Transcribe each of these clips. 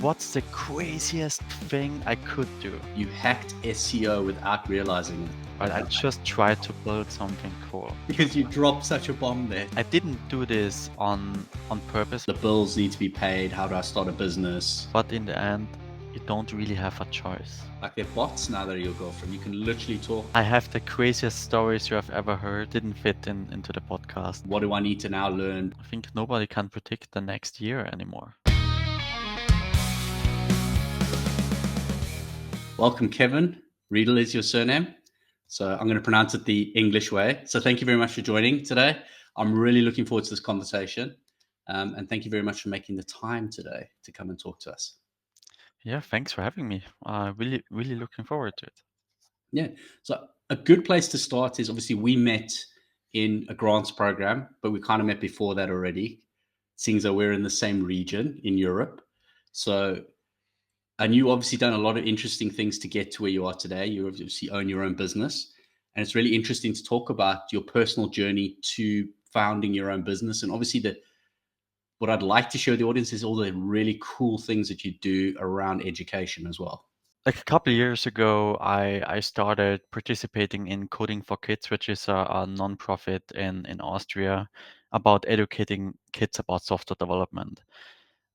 What's the craziest thing I could do? You hacked SEO without realizing it. Right, I just tried to build something cool. Because you dropped such a bomb there. I didn't do this on purpose, The bills need to be paid. How do I start a business? but in the end, you don't really have a choice. Like they're bots now that are your girlfriend. You can literally talk. I have the craziest stories you have ever heard. Didn't fit into the podcast. What do I need to now learn? I think nobody can predict the next year anymore. Welcome, Kevin. Riedl is your surname. So I'm going to pronounce it the English way. So thank you very much for joining today. I'm really looking forward to this conversation. And thank you very much for making the time today to come and talk to us. Yeah, thanks for having me. Really looking forward to it. Yeah. So a good place to start is obviously we met in a grants program, but we kind of met before that already, seeing as though we're in the same region in Europe. So, and you obviously done a lot of interesting things to get to where you are today. You obviously own your own business. And it's really interesting to talk about your personal journey to founding your own business. And obviously what I'd like to show the audience is all the really cool things that you do around education as well. Like a couple of years ago, I started participating in Coding for Kids, which is a non-profit in Austria about educating kids about software development.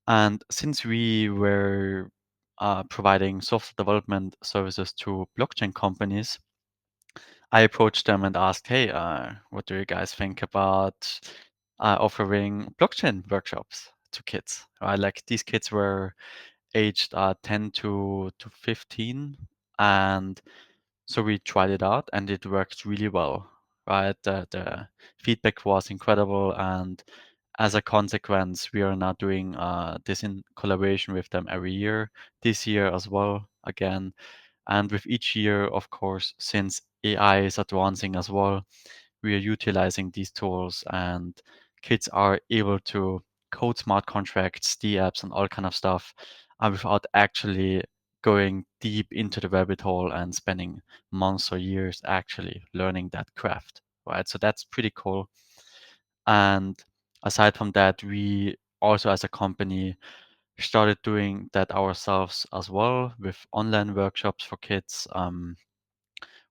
And since we were providing software development services to blockchain companies, I approached them and asked, "Hey, what do you guys think about offering blockchain workshops to kids?" Right? Like these kids were aged 10 to 15, and so we tried it out and it worked really well, right? The feedback was incredible, and as a consequence, we are now doing this in collaboration with them every year, this year as well, again. And with each year, of course, since AI is advancing as well, we are utilizing these tools, and kids are able to code smart contracts, D-apps, and all kind of stuff without actually going deep into the rabbit hole and spending months or years actually learning that craft, right? So that's pretty cool. And aside from that, we also as a company started doing that ourselves as well with online workshops for kids,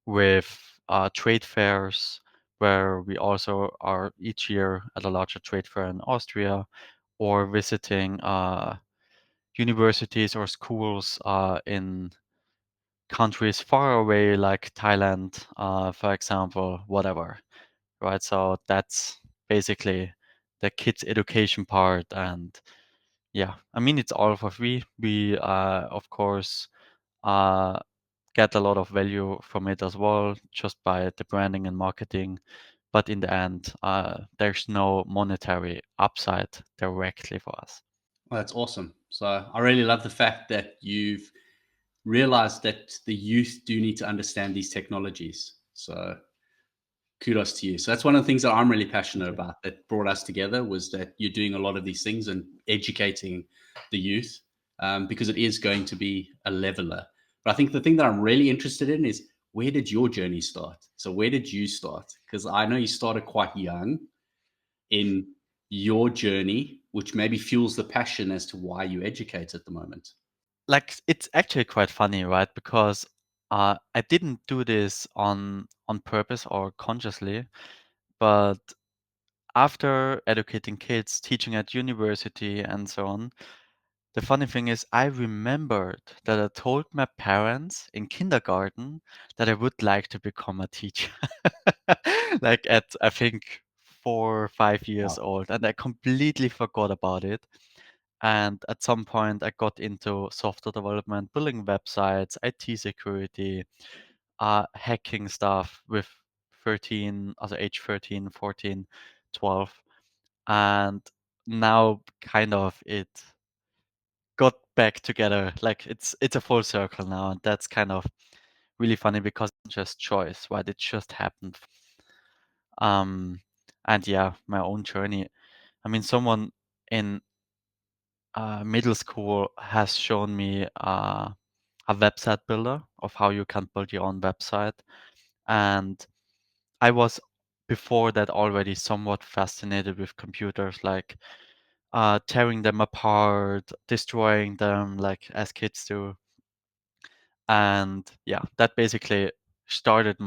with trade fairs, where we also are each year at a larger trade fair in Austria, or visiting universities or schools in countries far away, like Thailand, for example, whatever, right? So that's basically the kids' education part. And yeah, I mean, it's all for free. We, of course, uh, get a lot of value from it as well, just by the branding and marketing. But in the end, there's no monetary upside directly for us. Well, that's awesome. So I really love the fact that you've realized that the youth do need to understand these technologies. So kudos to you. So that's one of the things that I'm really passionate Okay. about that brought us together was that you're doing a lot of these things and educating the youth because it is going to be a leveler. But I think the thing that I'm really interested in is where did your journey start? So where did you start? Because I know you started quite young in your journey, which maybe fuels the passion as to why you educate at the moment. Like, it's actually quite funny, right? Because I didn't do this on purpose or consciously, but after educating kids, teaching at university, and so on, the funny thing is, I remembered that I told my parents in kindergarten that I would like to become a teacher. Like at, I think, 4 or 5 years Wow. old, and I completely forgot about it. And at some point, I got into software development, building websites, IT security, hacking stuff with 13, also age 13, 14, 12. And now kind of it got back together. Like it's a full circle now, and that's kind of really funny because it's just choice, right? It just happened. Um, and yeah, my own journey. I mean, someone in middle school has shown me a website builder of how you can build your own website, and I was before that already somewhat fascinated with computers. Like tearing them apart, destroying them like as kids do. And yeah, that basically started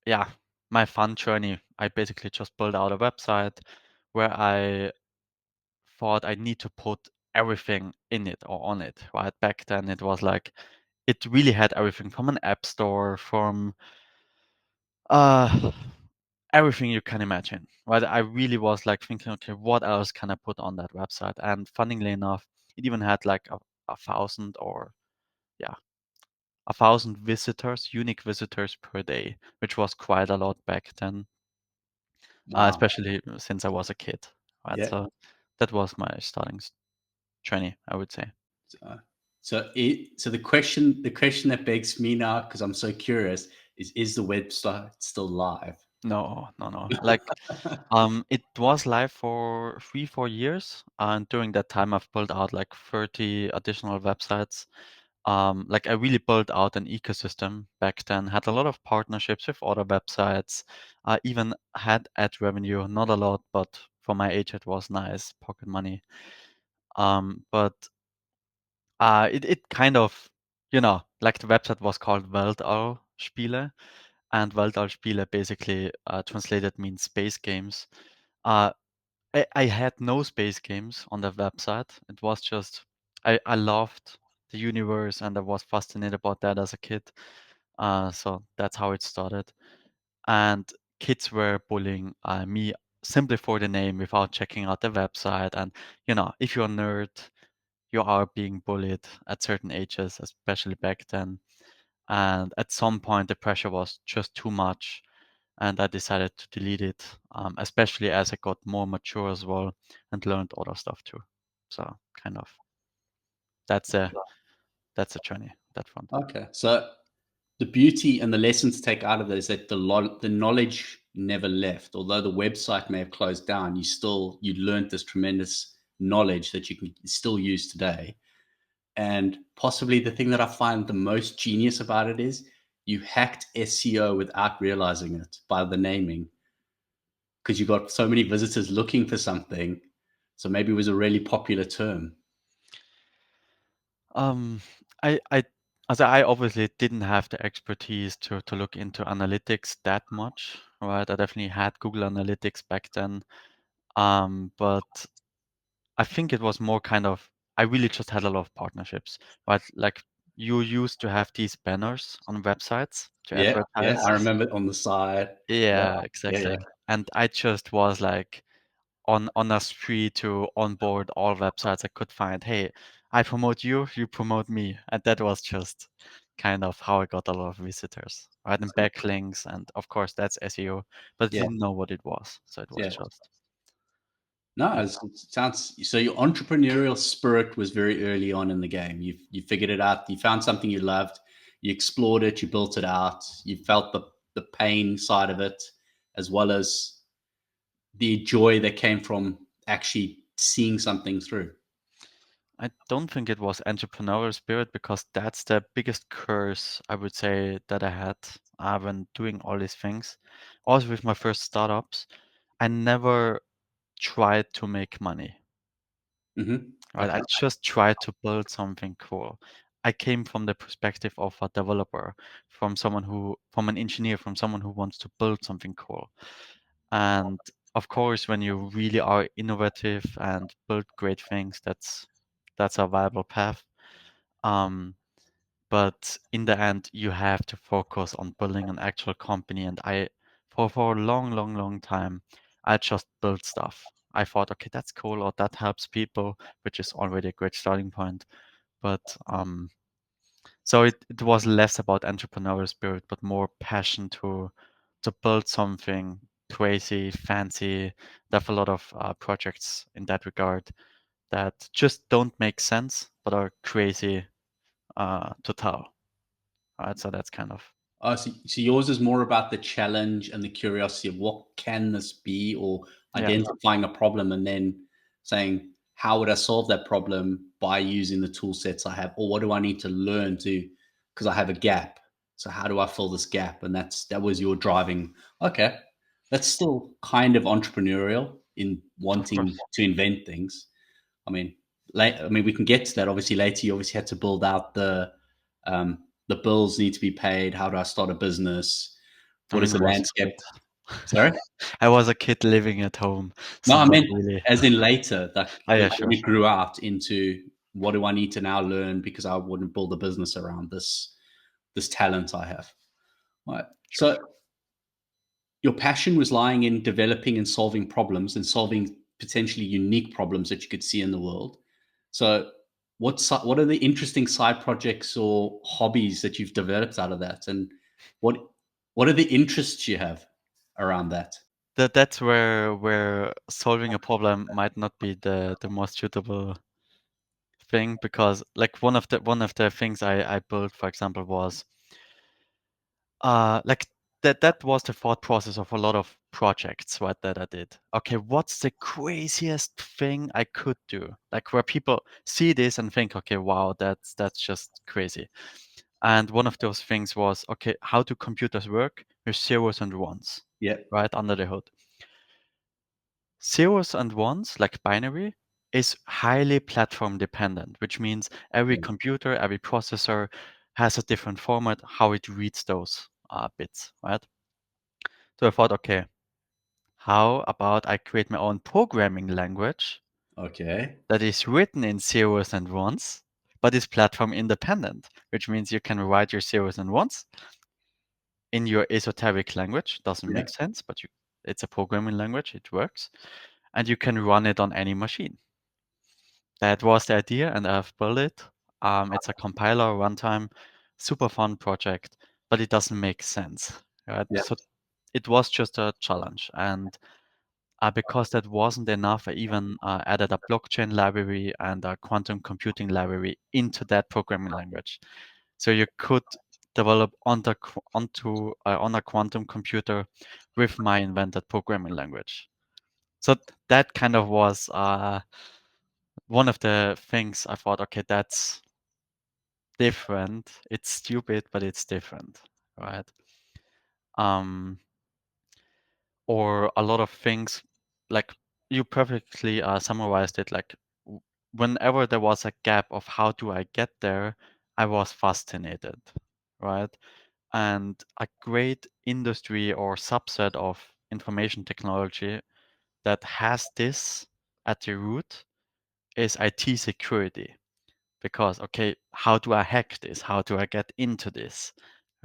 yeah, my fun journey. I basically just built out a website where I thought I need to put everything in it or on it, right? Back then it was like it really had everything from an app store, from uh everything you can imagine, right? I really was like thinking, okay, what else can I put on that website? And funnily enough, it even had like a thousand or yeah, 1,000 visitors, unique visitors per day, which was quite a lot back then, Wow. especially since I was a kid, right? Yeah. So that was my starting journey, I would say. So, so the question that begs me now, because I'm so curious, is the website still live? No, no, no. Like, it was live for 3, 4 years, and during that time, I've built out like 30 additional websites. Like I really built out an ecosystem back then, had a lot of partnerships with other websites, even had ad revenue, not a lot, but for my age, it was nice pocket money. But it kind of, like the website was called Weltallspiele, and Weltallspiele basically translated means space games. Uh, I had no space games on the website. It was just I loved the universe and I was fascinated about that as a kid. So that's how it started. And kids were bullying me simply for the name without checking out the website. And if you're a nerd, you are being bullied at certain ages, especially back then. And at some point, the pressure was just too much, and I decided to delete it, especially as I got more mature as well and learned other stuff too. So kind of that's a that's a journey that front. Okay. So the beauty and the lesson to take out of it is that the knowledge never left. Although the website may have closed down, you learned this tremendous knowledge that you can still use today. And possibly the thing that I find the most genius about it is you hacked SEO without realizing it by the naming, because you got so many visitors looking for something. So maybe it was a really popular term. Um, I as I obviously didn't have the expertise to look into analytics that much, right? I definitely had Google Analytics back then, but I think it was more kind of I really just had a lot of partnerships, right? Like you used to have these banners on websites to Yeah, yeah, advertise. I remember it on the side. Wow. Yeah, Yeah, exactly. yeah, And I just was like on a spree to onboard all websites I could find. Hey, I promote you, you promote me. And that was just kind of how I got a lot of visitors, right? And backlinks, and of course that's SEO, but I yeah, didn't know what it was. So it was yeah. just, No, yeah. it sounds so. Your entrepreneurial spirit was very early on in the game. You figured it out. You found something you loved. You explored it. You built it out. You felt the pain side of it, as well as the joy that came from actually seeing something through. I don't think it was entrepreneurial spirit because that's the biggest curse I would say that I had when doing all these things. Also with my first startups, I never tried to make money, right? I Okay. just tried to build something cool. I came from the perspective of a developer, from an engineer, from someone who wants to build something cool. And of course, when you really are innovative and build great things, that's a viable path. Um, but in the end, you have to focus on building an actual company. And for a long, long, long time, I just built stuff. I thought, okay, that's cool, or that helps people, which is already a great starting point. But so it was less about entrepreneurial spirit, but more passion to build something crazy, fancy. There's a lot of projects in that regard that just don't make sense, but are crazy to tell. Right, so that's kind of Oh, so yours is more about the challenge and the curiosity of what can this be, or yeah. identifying a problem and then saying, how would I solve that problem by using the tool sets I have, or what do I need to learn to, because I have a gap. So how do I fill this gap? And that was your driving. Okay, that's still kind of entrepreneurial. in Of wanting course. to invent things. I mean, we can get to that. Obviously, later you obviously had to build out the bills need to be paid. How do I start a business? I What is mean, the I was a landscape? kid. Sorry, I was a kid living at home, no, so I not meant really. as in later. Like Oh, yeah, when sure, it sure. grew out into what do I need to now learn because I wouldn't build a business around this talent I have. Right. Sure, So sure. your passion was lying in developing and solving problems and solving potentially unique problems that you could see in the world. So, what are the interesting side projects or hobbies that you've developed out of that, and what what are the interests you have around that? That's where solving a problem might not be the most suitable thing, because like one of the things I built, for example, was like that was the thought process of a lot of projects, right, that I did. Okay, what's the craziest thing I could do? Like where people see this and think, okay, wow, that's just crazy. And one of those things was, okay, how do computers work with zeros and ones, Yeah. right, under the hood? Zeros and ones, like binary, is highly platform dependent, which means every Yeah. computer, every processor has a different format how it reads those bits, right? So I thought, okay, how about I create my own programming language Okay. that is written in zeros and ones, but is platform independent, which means you can write your zeros and ones in your esoteric language. Doesn't Yeah. make sense, but it's a programming language, it works, and you can run it on any machine. That was the idea, and I've built it. It's a compiler runtime, super fun project, but it doesn't make sense, right? Yeah. So it was just a challenge, and because that wasn't enough, I even added a blockchain library and a quantum computing library into that programming language. So you could develop on a quantum computer with my invented programming language. So that kind of was one of the things I thought, okay, that's different. It's stupid, but it's different, right? Um, or a lot of things, like you perfectly summarized it. Like whenever there was a gap of how do I get there, I was fascinated, right? And a great industry or subset of information technology that has this at the root is IT security. Because, okay, how do I hack this? How do I get into this?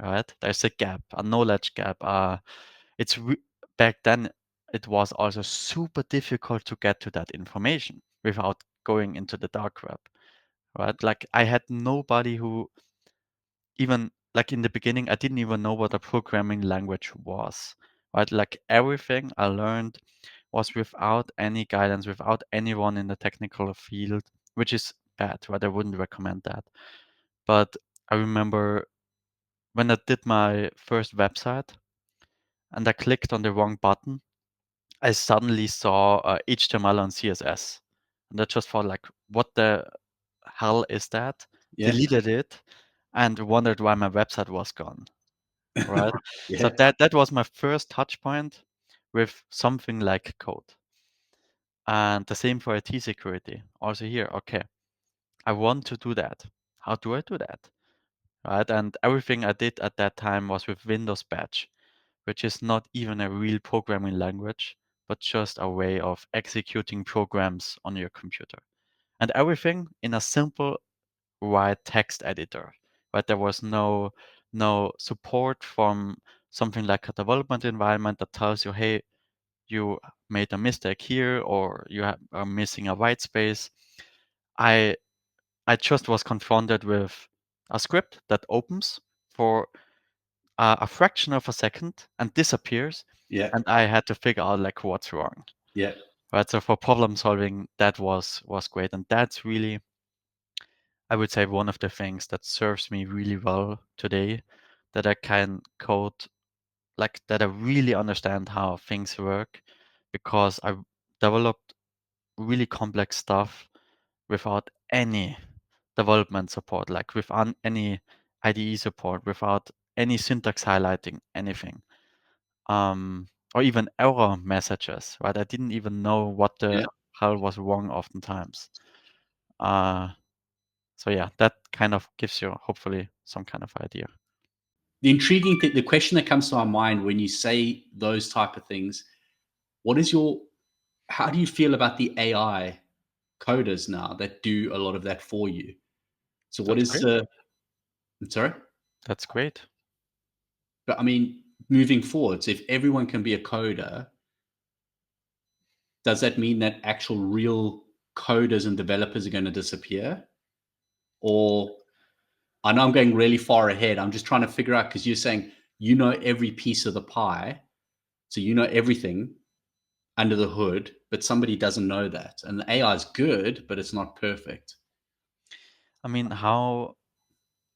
Right? There's a gap, a knowledge gap. It's back then it was also super difficult to get to that information without going into the dark web, right? Like I had nobody who even like in the beginning I didn't even know what a programming language was, right? Like everything I learned was without any guidance, without anyone in the technical field, which is bad, right? I wouldn't recommend that. But I remember when I did my first website and I clicked on the wrong button, I suddenly saw HTML and CSS. And I just thought like, what the hell is that? Yeah. Deleted it and wondered why my website was gone, right? So Yeah. that was my first touch point with something like code. And the same for IT security. Also here, okay, I want to do that. How do I do that? Right? And everything I did at that time was with Windows Batch, which is not even a real programming language, but just a way of executing programs on your computer. And everything in a simple white text editor. Right? There was no support from something like a development environment that tells you, hey, you made a mistake here or are missing a white space. I I just was confronted with a script that opens for a fraction of a second and disappears, Yeah. and I had to figure out like what's wrong. Yeah. Right. So for problem solving, that was great, and that's really, I would say, one of the things that serves me really well today. That I can code, like that I really understand how things work, because I developed really complex stuff without any development support, like without any IDE support, without any syntax highlighting anything. Um, or even error messages, right? I didn't even know what the Yeah. hell was wrong oftentimes. Uh, so yeah, that kind of gives you hopefully some kind of idea. The intriguing thing, the question that comes to my mind when you say those type of things, what is your, how do you feel about the AI coders now that do a lot of that for you? So what That's is great. I'm sorry? That's great. But I mean, moving forward, so if everyone can be a coder, does that mean that actual real coders and developers are going to disappear? Or I know I'm going really far ahead. I'm just trying to figure out because you're saying you know every piece of the pie, so you know everything under the hood, but somebody doesn't know that. And the AI is good, but it's not perfect. I mean, how,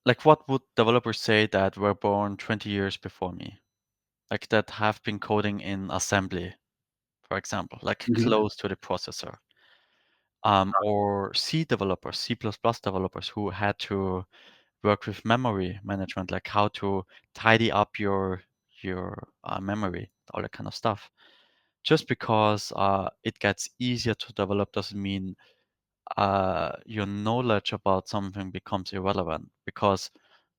like, what would developers say that were born 20 years before me? Like, that have been coding in assembly, for example, like Mhm. close to the processor. Or C developers, C++ developers who had to work with memory management, like how to tidy up your memory, all that kind of stuff. Just because it gets easier to develop doesn't mean your knowledge about something becomes irrelevant, because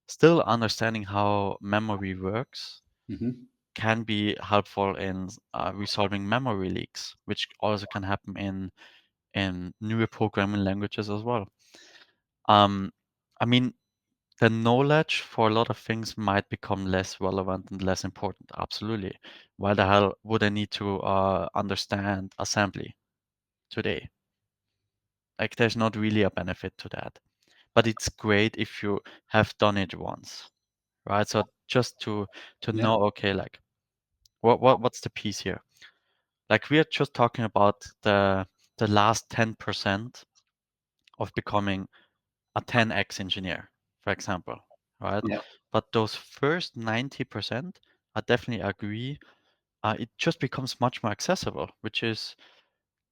still understanding how memory works Mhm. can be helpful in resolving memory leaks, which also can happen in newer programming languages as well. Um, I mean, the knowledge for a lot of things might become less relevant and less important. Absolutely. Why the hell would I need to understand assembly today? Like, there's not really a benefit to that. But it's great if you have done it once, right? So just to Yeah. know, okay, like what's the piece here? Like, we are just talking about the last 10% of becoming a 10x engineer, for example, right? Yeah. But those first 90%, I definitely agree, it just becomes much more accessible, which is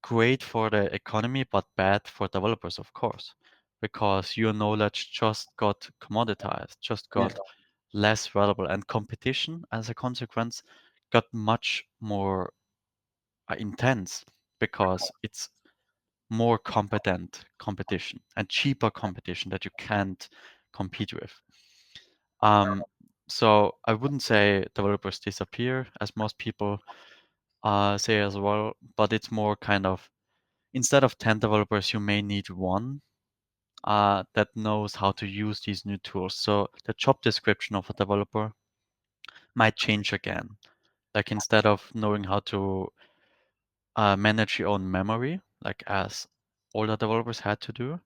great for the economy, but bad for developers, of course, because your knowledge just got commoditized, just Yeah. got less valuable, and competition as a consequence got much more intense because it's more competent competition and cheaper competition that you can't compete with. Um, so I wouldn't say developers disappear, as most people say as well, but it's more kind of, instead of 10 developers, you may need one that knows how to use these new tools. So the job description of a developer might change again. Like, instead of knowing how to manage your own memory, like as older developers had to do,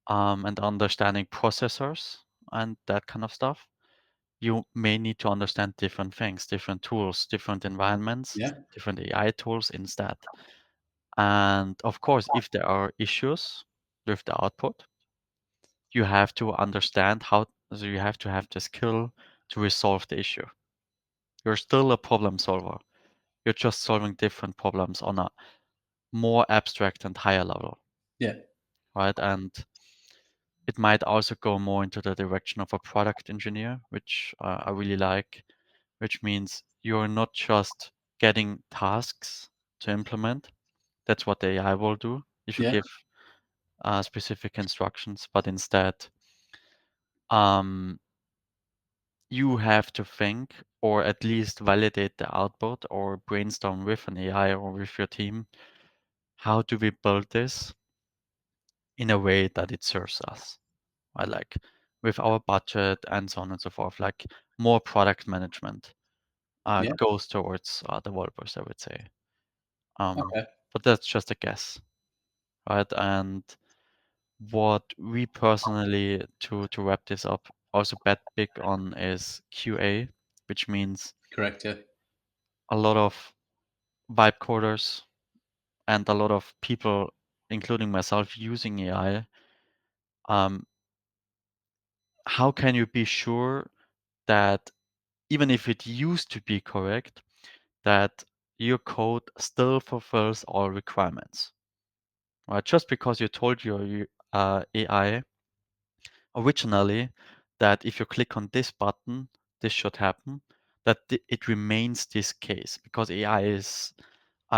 and understanding processors and that kind of stuff, you may need to understand different things, different tools, different environments, Yeah. different AI tools instead. And of course, if there are issues with the output, you have to understand how, so you have to have the skill to resolve the issue. You're still a problem solver. You're just solving different problems on a more abstract and higher level, Yeah. right? And it might also go more into the direction of a product engineer, which I really like, which means you're not just getting tasks to implement. That's what the AI will do if you Yeah. give specific instructions, but instead, um, you have to think, or at least validate the output, or brainstorm with an AI or with your team. How do we build this in a way that it serves us? Right? Like, with our budget and so on and so forth, like more product management Yeah. goes towards developers, I would say. Okay. But that's just a guess, right? And what we personally, to wrap this up, also bet big on is QA, which means Correct. Yeah. a lot of vibe coders and a lot of people, including myself, using AI. Um, how can you be sure that even if it used to be correct, that your code still fulfills all requirements, right? Just because you told your AI originally that if you click on this button, this should happen, that it remains this case because AI is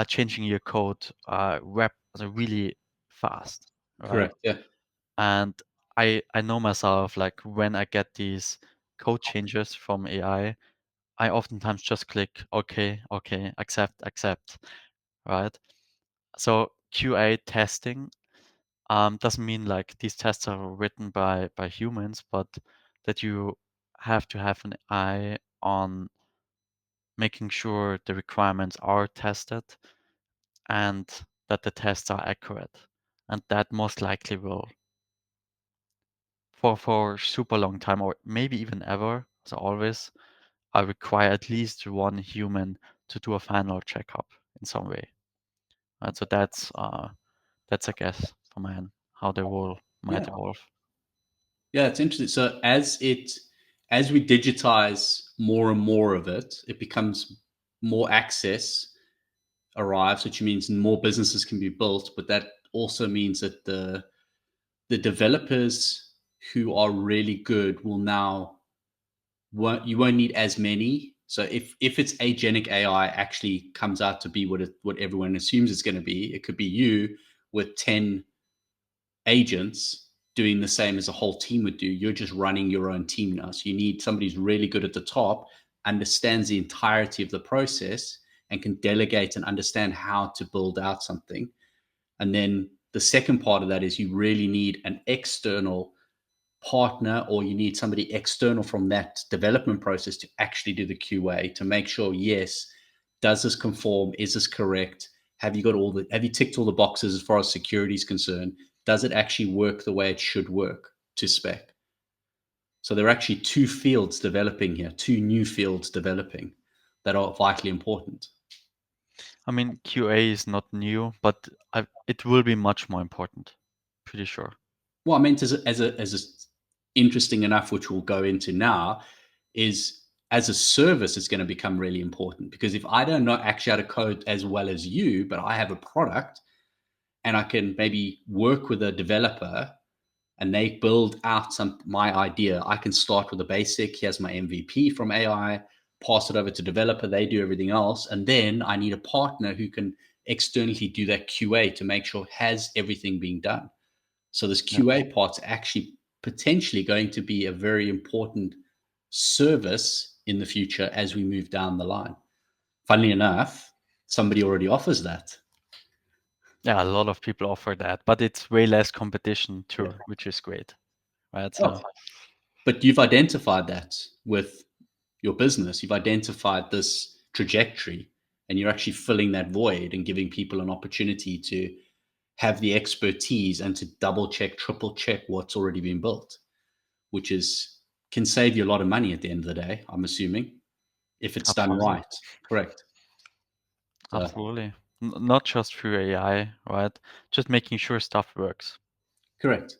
changing your code really fast, right? Correct. Yeah. And I know myself, like when I get these code changes from AI, I oftentimes just click okay, okay, accept, accept, right? So QA testing doesn't mean like these tests are written by humans, but that you have to have an eye on making sure the requirements are tested and that the tests are accurate. And that most likely will, for super long time or maybe even ever, so always, I require at least one human to do a final checkup in some way. Right? So that's I guess for my end how the role Yeah. might evolve. Yeah, it's interesting. So as we digitize more and more of it, it becomes more access arrives, which means more businesses can be built. But that also means that the developers who are really good will now you won't need as many. So if it's agentic AI actually comes out to be what everyone assumes it's going to be, it could be you with 10 agents doing the same as a whole team would do. You're just running your own team now. So you need somebody who's really good at the top, understands the entirety of the process, and can delegate and understand how to build out something. And then the second part of that is you really need an external partner, or you need somebody external from that development process to actually do the QA to make sure, yes, does this conform? Is this correct? Have you ticked all the boxes as far as security is concerned? Does it actually work the way it should work to spec? So there are actually two fields developing here, two new fields developing that are vitally important. I mean, QA is not new, but it will be much more important. Pretty sure. What I meant as interesting enough, which we'll go into now, is as a service, it's going to become really important because if I don't know actually how to code as well as you, but I have a product and I can maybe work with a developer and they build out my idea, I can start with a basic. Here's my MVP from AI, pass it over to developer. They do everything else, and then I need a partner who can externally do that QA to make sure has everything being done. So this Yeah. QA part's actually potentially going to be a very important service in the future as we move down the line. Funnily enough, somebody already offers that. Yeah, a lot of people offer that, but it's way less competition Yeah. too, which is great, right? Oh, So but you've identified that with your business. You've identified this trajectory and you're actually filling that void and giving people an opportunity to have the expertise and to double check, triple check what's already been built, which is can save you a lot of money at the end of the day, I'm assuming, if it's done absolutely, right. Correct. So absolutely. Not just through AI, right? Just making sure stuff works. correct.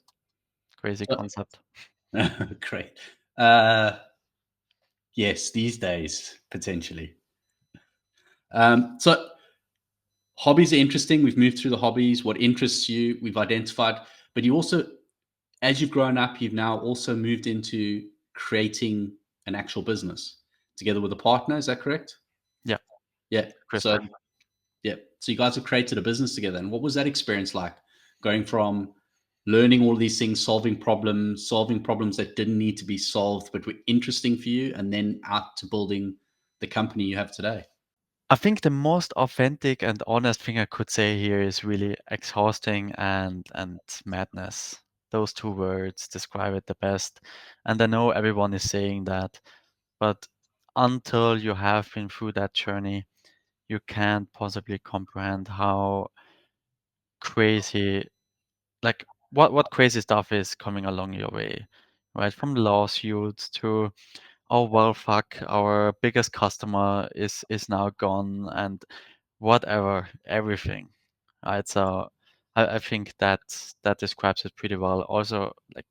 Crazy So, concept. great. Uh, yes, these days, potentially. So hobbies are interesting. We've moved through the hobbies, what interests you, we've identified, but you also, as you've grown up, you've now also moved into creating an actual business together with a partner. Is that correct? Yeah, Yeah. So, Christian. yeah. So you guys have created a business together. And what was that experience like going from learning all these things, solving problems that didn't need to be solved, but were interesting for you, and then out to building the company you have today? I think the most authentic and honest thing I could say here is really exhausting and madness. Those two words describe it the best. And I know everyone is saying that, but until you have been through that journey, you can't possibly comprehend how crazy, like what crazy stuff is coming along your way, right? From lawsuits to, oh well, fuck, our biggest customer is now gone, and whatever, everything, right? So I think that describes it pretty well. Also, like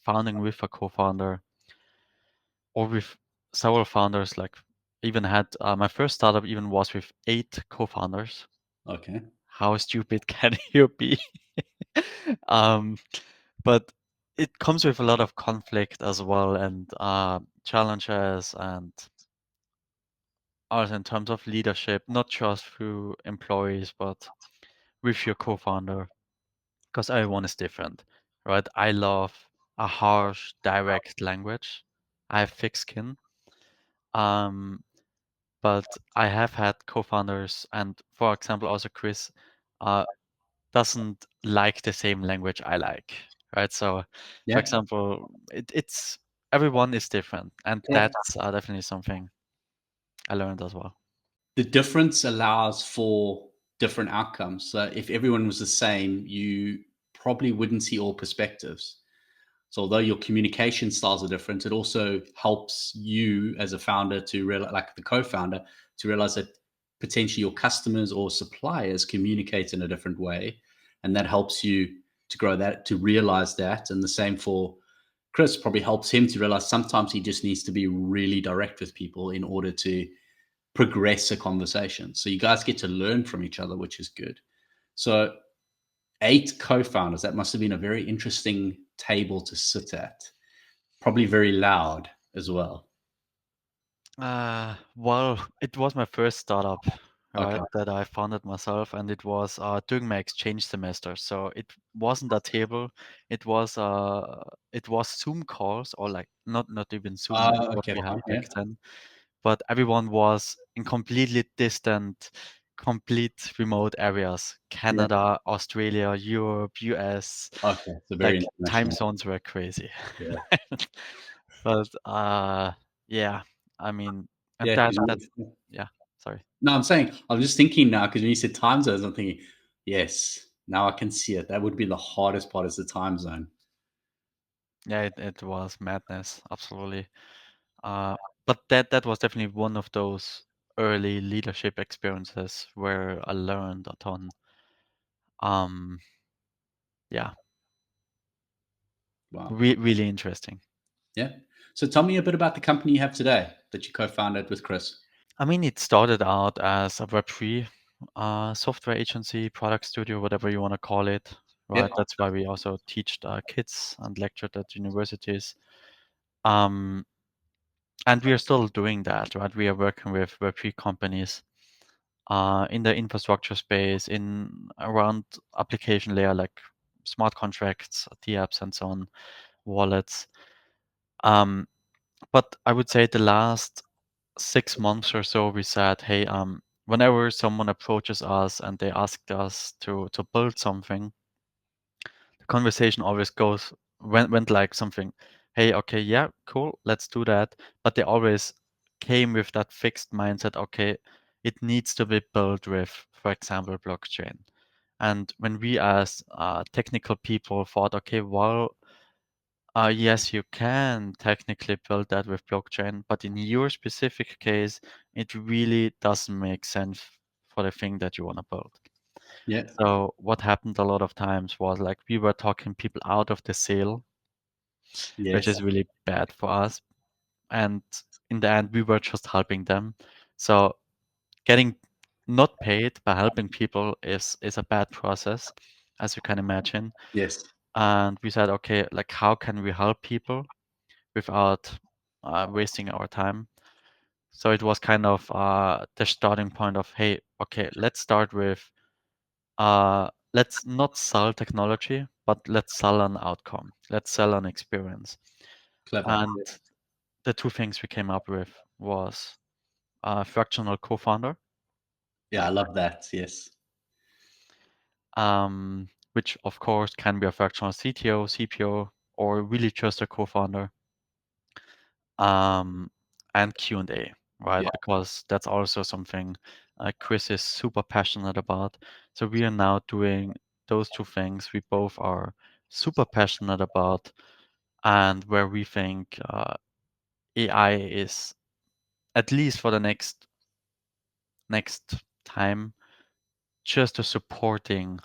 founding with a co-founder or with several founders, like even had my first startup even was with 8 co-founders. Okay. How stupid can you be? um, but it comes with a lot of conflict as well and challenges and also in terms of leadership, not just through employees, but with your co-founder, because everyone is different, right? I love a harsh, direct language. I have thick skin. Um, but I have had co-founders, and for example, also Chris, uh, doesn't like the same language I like, right? So, for Yeah. example, it's everyone is different, and Yeah. that's definitely something I learned as well. The difference allows for different outcomes. So if everyone was the same, you probably wouldn't see all perspectives. So although your communication styles are different, it also helps you as a founder to realize, like the co-founder, to realize that potentially your customers or suppliers communicate in a different way, and that helps you to grow that, to realize that. And the same for Chris, probably helps him to realize sometimes he just needs to be really direct with people in order to progress a conversation. So you guys get to learn from each other, which is good. So 8 co-founders, that must have been a very interesting table to sit at. Probably very loud as well. Well, it was my first startup, Okay. right, that I founded myself, and it was during my exchange semester. So it wasn't a table. It was Zoom calls, or like not even Zoom, what Okay, we had fine. back Yeah. then. But everyone was in completely distant, complete remote areas. Yeah. Canada, Australia, Europe, US. Okay. So very Like time international. zones were crazy. Yeah. But yeah, I mean, and Yeah. that yeah, sorry. No, I'm saying, I'm just thinking now because when you said time zones, I'm thinking, yes, now I can see it. That would be the hardest part is the time zone. Yeah, it was madness, absolutely. Uh, but that was definitely one of those early leadership experiences where I learned a ton. Um, yeah, Wow. really interesting. Yeah. So tell me a bit about the company you have today that you co-founded with Chris. I mean, it started out as a Web3 software agency, product studio, whatever you want to call it, right? Yep. That's why we also teach kids and lectured at universities. Um, and we are still doing that, right? We are working with Web3 companies in the infrastructure space, in around application layer like smart contracts, DApps, and so on, wallets. Um, but I would say the last 6 months or so, we said, hey, whenever someone approaches us and they asked us to build something, the conversation always went like something, hey, okay, yeah, cool, let's do that. But they always came with that fixed mindset, okay, it needs to be built with, for example, blockchain. And when we as technical people thought, okay, well, yes, you can technically build that with blockchain, but in your specific case, it really doesn't make sense for the thing that you want to build. Yeah. So what happened a lot of times was like we were talking people out of the sale, which Yes. is really bad for us. And in the end, we were just helping them. So getting not paid by helping people is a bad process, as you can imagine. Yes. And we said, okay, like how can we help people without wasting our time? So it was kind of the starting point of, hey, okay, let's start with let's not sell technology, but let's sell an outcome. Let's sell an experience. Clever. And the two things we came up with was Fractional Co-Founder, Yeah, I love that. Yes. which of course can be a fractional CTO, CPO, or really just a co-founder, um, and Q&A, right? Yeah. Because that's also something Chris is super passionate about. So we are now doing those two things we both are super passionate about, and where we think AI is, at least for the next time, just a supporting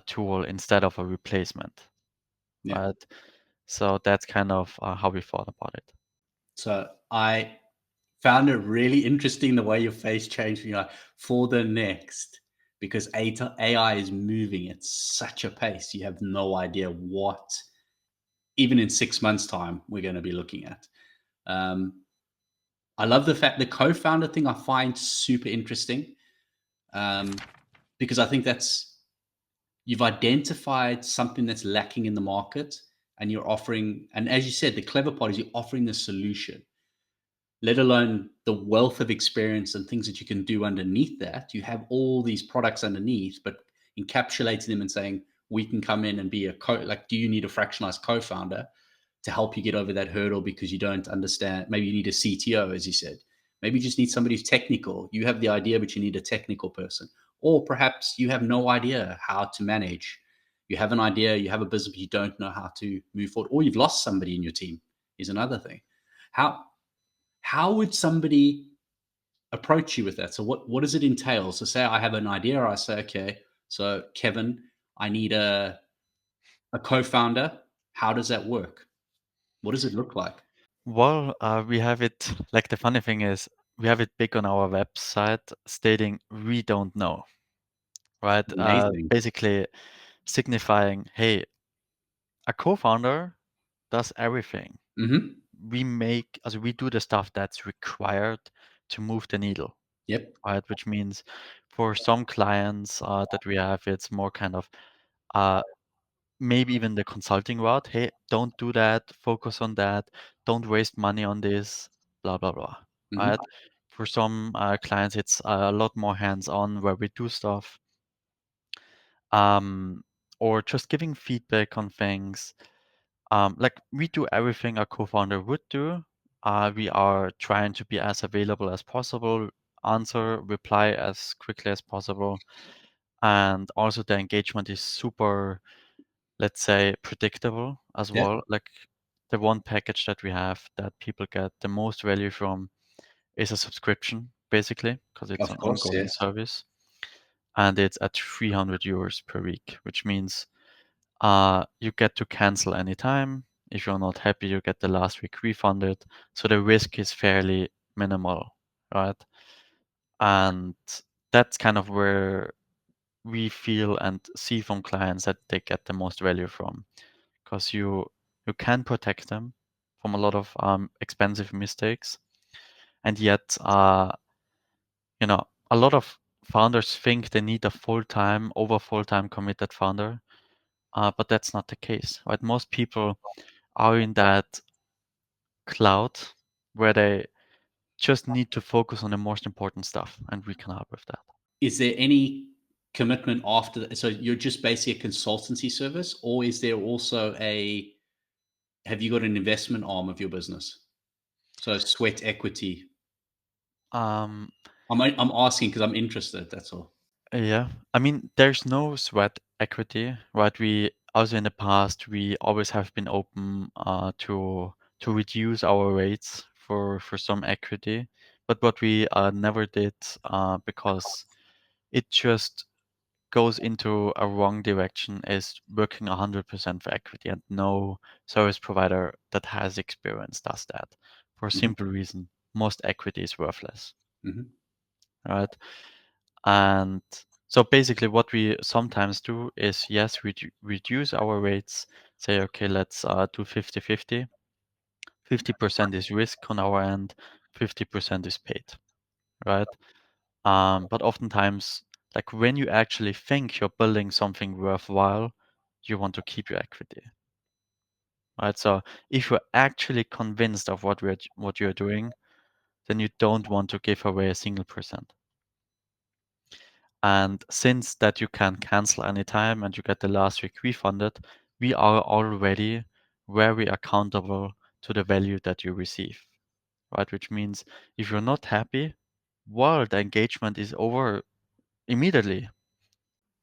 tool instead of a replacement, Yeah. right? So that's kind of how we thought about it. So I found it really interesting the way your face changed. You know, for the next, because AI is moving at such a pace. You have no idea what, even in 6 months' time, we're going to be looking at. Um, I love the fact the co-founder thing I find super interesting, because I think that's you've identified something that's lacking in the market and you're offering, and as you said, the clever part is you're offering the solution, let alone the wealth of experience and things that you can do underneath that. You have all these products underneath, but encapsulating them and saying, we can come in and be a like, do you need a fractionalized co-founder to help you get over that hurdle because you don't understand? Maybe you need a CTO, as you said. Maybe you just need somebody who's technical. You have the idea, but you need a technical person. Or perhaps you have no idea how to manage. You have an idea, you have a business, but you don't know how to move forward. Or you've lost somebody in your team is another thing. How would somebody approach you with that? So what does it entail? So say I have an idea, I say, okay, so Kevin, I need a co-founder. How does that work? What does it look like? Well, we have it, like the funny thing is, we have it big on our website stating we don't know, right? Amazing. Basically signifying, hey, a co-founder does everything. Hmm. We do the stuff that's required to move the needle, Yep. right? Which means for some clients that we have, it's more kind of uh, maybe even the consulting route. Hey, don't do that. Focus on that. Don't waste money on this. Blah blah blah. Hmm. Right? For some clients, it's a lot more hands-on where we do stuff, um, or just giving feedback on things. Like we do everything a co-founder would do. We are trying to be as available as possible, answer, reply as quickly as possible, and also the engagement is super, let's say, predictable as Yeah. well. Like the one package that we have that people get the most value from is a subscription, basically, because it's Of an course. ongoing Yes. service, and it's at 300 euros per week, which means you get to cancel anytime. If you're not happy, you get the last week refunded. So the risk is fairly minimal, right? And that's kind of where we feel and see from clients that they get the most value from, because you can protect them from a lot of expensive mistakes, and yet a lot of founders think they need a full-time committed founder, but that's not the case, right? Most people are in that cloud where they just need to focus on the most important stuff, and we can help with that. Is there any commitment after that? So you're just basically a consultancy service, or is there also have you got an investment arm of your business? So sweat equity. Um, I'm asking because I'm interested. That's all. yeah, I mean, there's no sweat equity, right? We also in the past we always have been open to reduce our rates for some equity, but what we never did because it just goes into a wrong direction is working 100% for equity, and no service provider that has experience does that for a Mhm. simple reason. Most equity is worthless, Mhm. right? And so basically what we sometimes do is, yes, we reduce our rates, say, okay, let's do 50-50. 50% is risk on our end, 50% is paid, right? But oftentimes, like when you actually think you're building something worthwhile, you want to keep your equity, right? So if you're actually convinced of what you're doing, then you don't want to give away a single percent. And since that you can cancel anytime and you get the last week refunded, we are already very accountable to the value that you receive, right? Which means if you're not happy, well, the engagement is over immediately.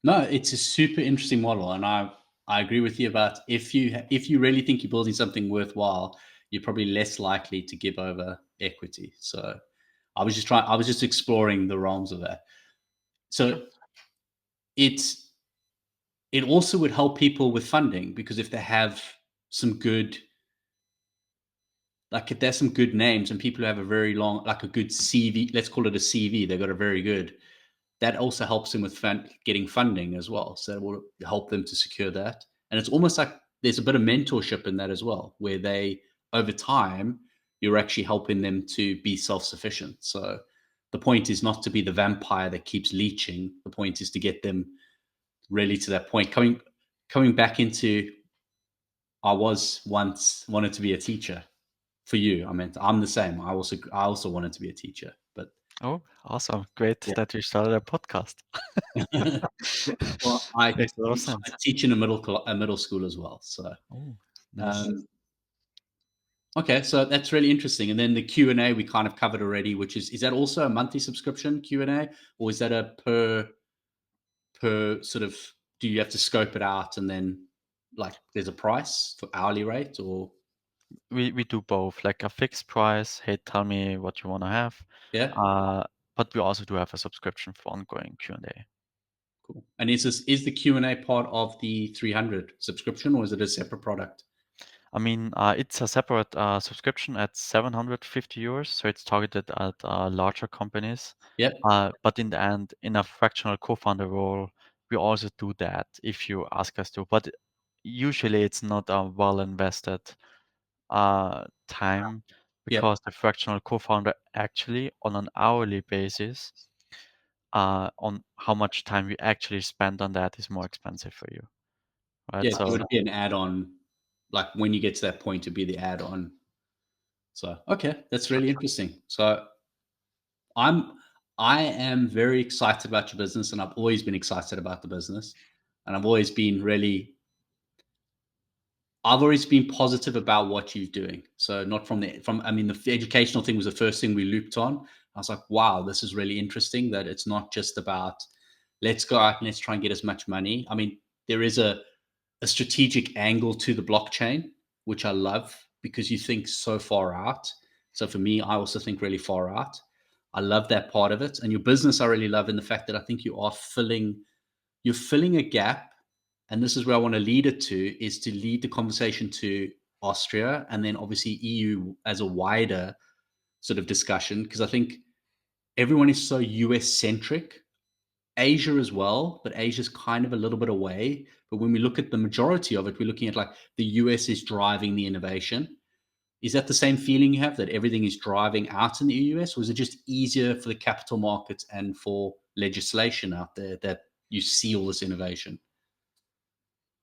No, it's a super interesting model, and I agree with you about if you really think you're building something worthwhile, you're probably less likely to give over equity. So I was just exploring the realms of that. So it's it also would help people with funding because if they have some good like if there's some good names and people who have a very long like a good CV, let's call it a CV, they've got a very good that also helps them with getting funding as well. So it will help them to secure that. And it's almost like there's a bit of mentorship in that as well, where they, over time, you're actually helping them to be self-sufficient. So the point is not to be the vampire that keeps leeching. The point is to get them really to that point. Coming back into, I was once wanted to be a teacher. For you, I meant I'm the same. I also wanted to be a teacher, but Oh, awesome. Great yeah. that you started a podcast. Well, I Makes a lot of teach I sense. teach in a middle school as well. So Oh, nice. um, okay, so that's really interesting. And then the Q&A we kind of covered already, which is that also a monthly subscription Q&A, or is that a per sort of, do you have to scope it out and then like there's a price for hourly rate or We do both, like a fixed price. Hey, tell me what you want to have. yeah, Uh, but we also do have a subscription for ongoing Q&A. cool. And is the Q&A part of the 300 subscription or is it a separate product? I mean, it's a separate subscription at 750 euros, so it's targeted at larger companies. Yep. But in the end, in a fractional co-founder role, we also do that if you ask us to. But usually it's not a well invested time Yep. because the fractional co-founder actually on an hourly basis, on how much time we actually spend on that is more expensive for you, right? Yeah, so So it'd be an add-on, like when you get to that point, it'd be the add-on. So, okay, that's really interesting. So I'm I am very excited about your business, and I've always been excited about the business, and I've always been positive about what you're doing. So not from I mean the educational thing was the first thing we looped on. I was like, wow, this is really interesting that it's not just about let's go out and let's try and get as much money. I mean, there is a strategic angle to the blockchain, which I love because you think so far out. So for me, I also think really far out. I love that part of it. And your business, I really love in the fact that I think you're filling a gap. And this is where I want to lead it to, is to lead the conversation to Austria and then obviously EU as a wider sort of discussion. Because I think everyone is so US centric, Asia as well, but Asia's kind of a little bit away. But when we look at the majority of it, we're looking at like the US is driving the innovation. Is that the same feeling you have that everything is driving out in the US, or is it just easier for the capital markets and for legislation out there that you see all this innovation?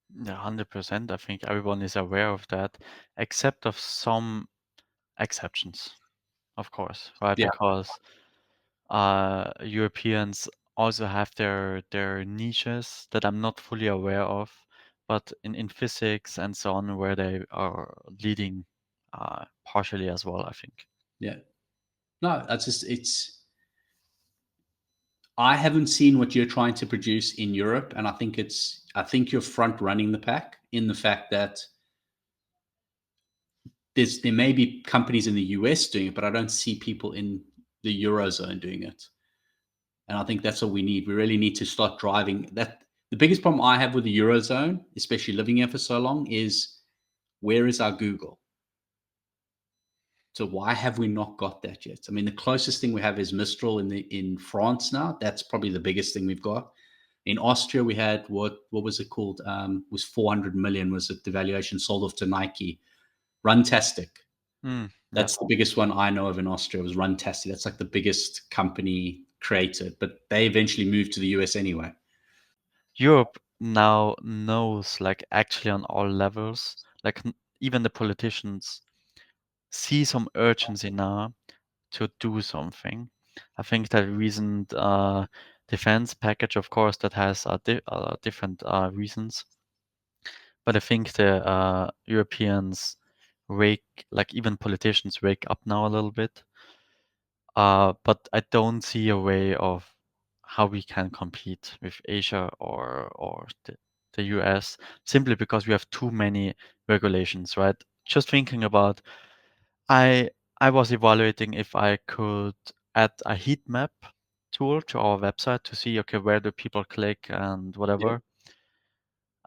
yeah, 100%. I think everyone is aware of that, except of some exceptions, of course, right? Yeah, Because Europeans also have their niches that I'm not fully aware of, but in physics and so on, where they are leading partially as well, I think. yeah. No, that's just it's. I haven't seen what you're trying to produce in Europe, and I think you're front running the pack in the fact that there may be companies in the US doing it, but I don't see people in the eurozone doing it. And I think that's what we need. We really need to start driving that. The biggest problem I have with the eurozone, especially living here for so long, is where is our Google? So why have we not got that yet? I mean, the closest thing we have is Mistral in France now. That's probably the biggest thing we've got. In Austria, we had what was it called? Was 400 million was it the valuation sold off to Nike? Runtastic. Mm, yeah. That's the biggest one I know of in Austria was Runtastic. That's like the biggest company created, but they eventually moved to the US anyway. Europe now knows, like, actually on all levels, like, even the politicians see some urgency now to do something. I think that recent defense package, of course, that has different reasons, but I think the Europeans wake, like even politicians wake up now a little bit. But I don't see a way of how we can compete with Asia or the US simply because we have too many regulations, right? Just thinking about, I I was evaluating if I could add a heat map tool to our website to see, okay, where do people click and Yep. whatever.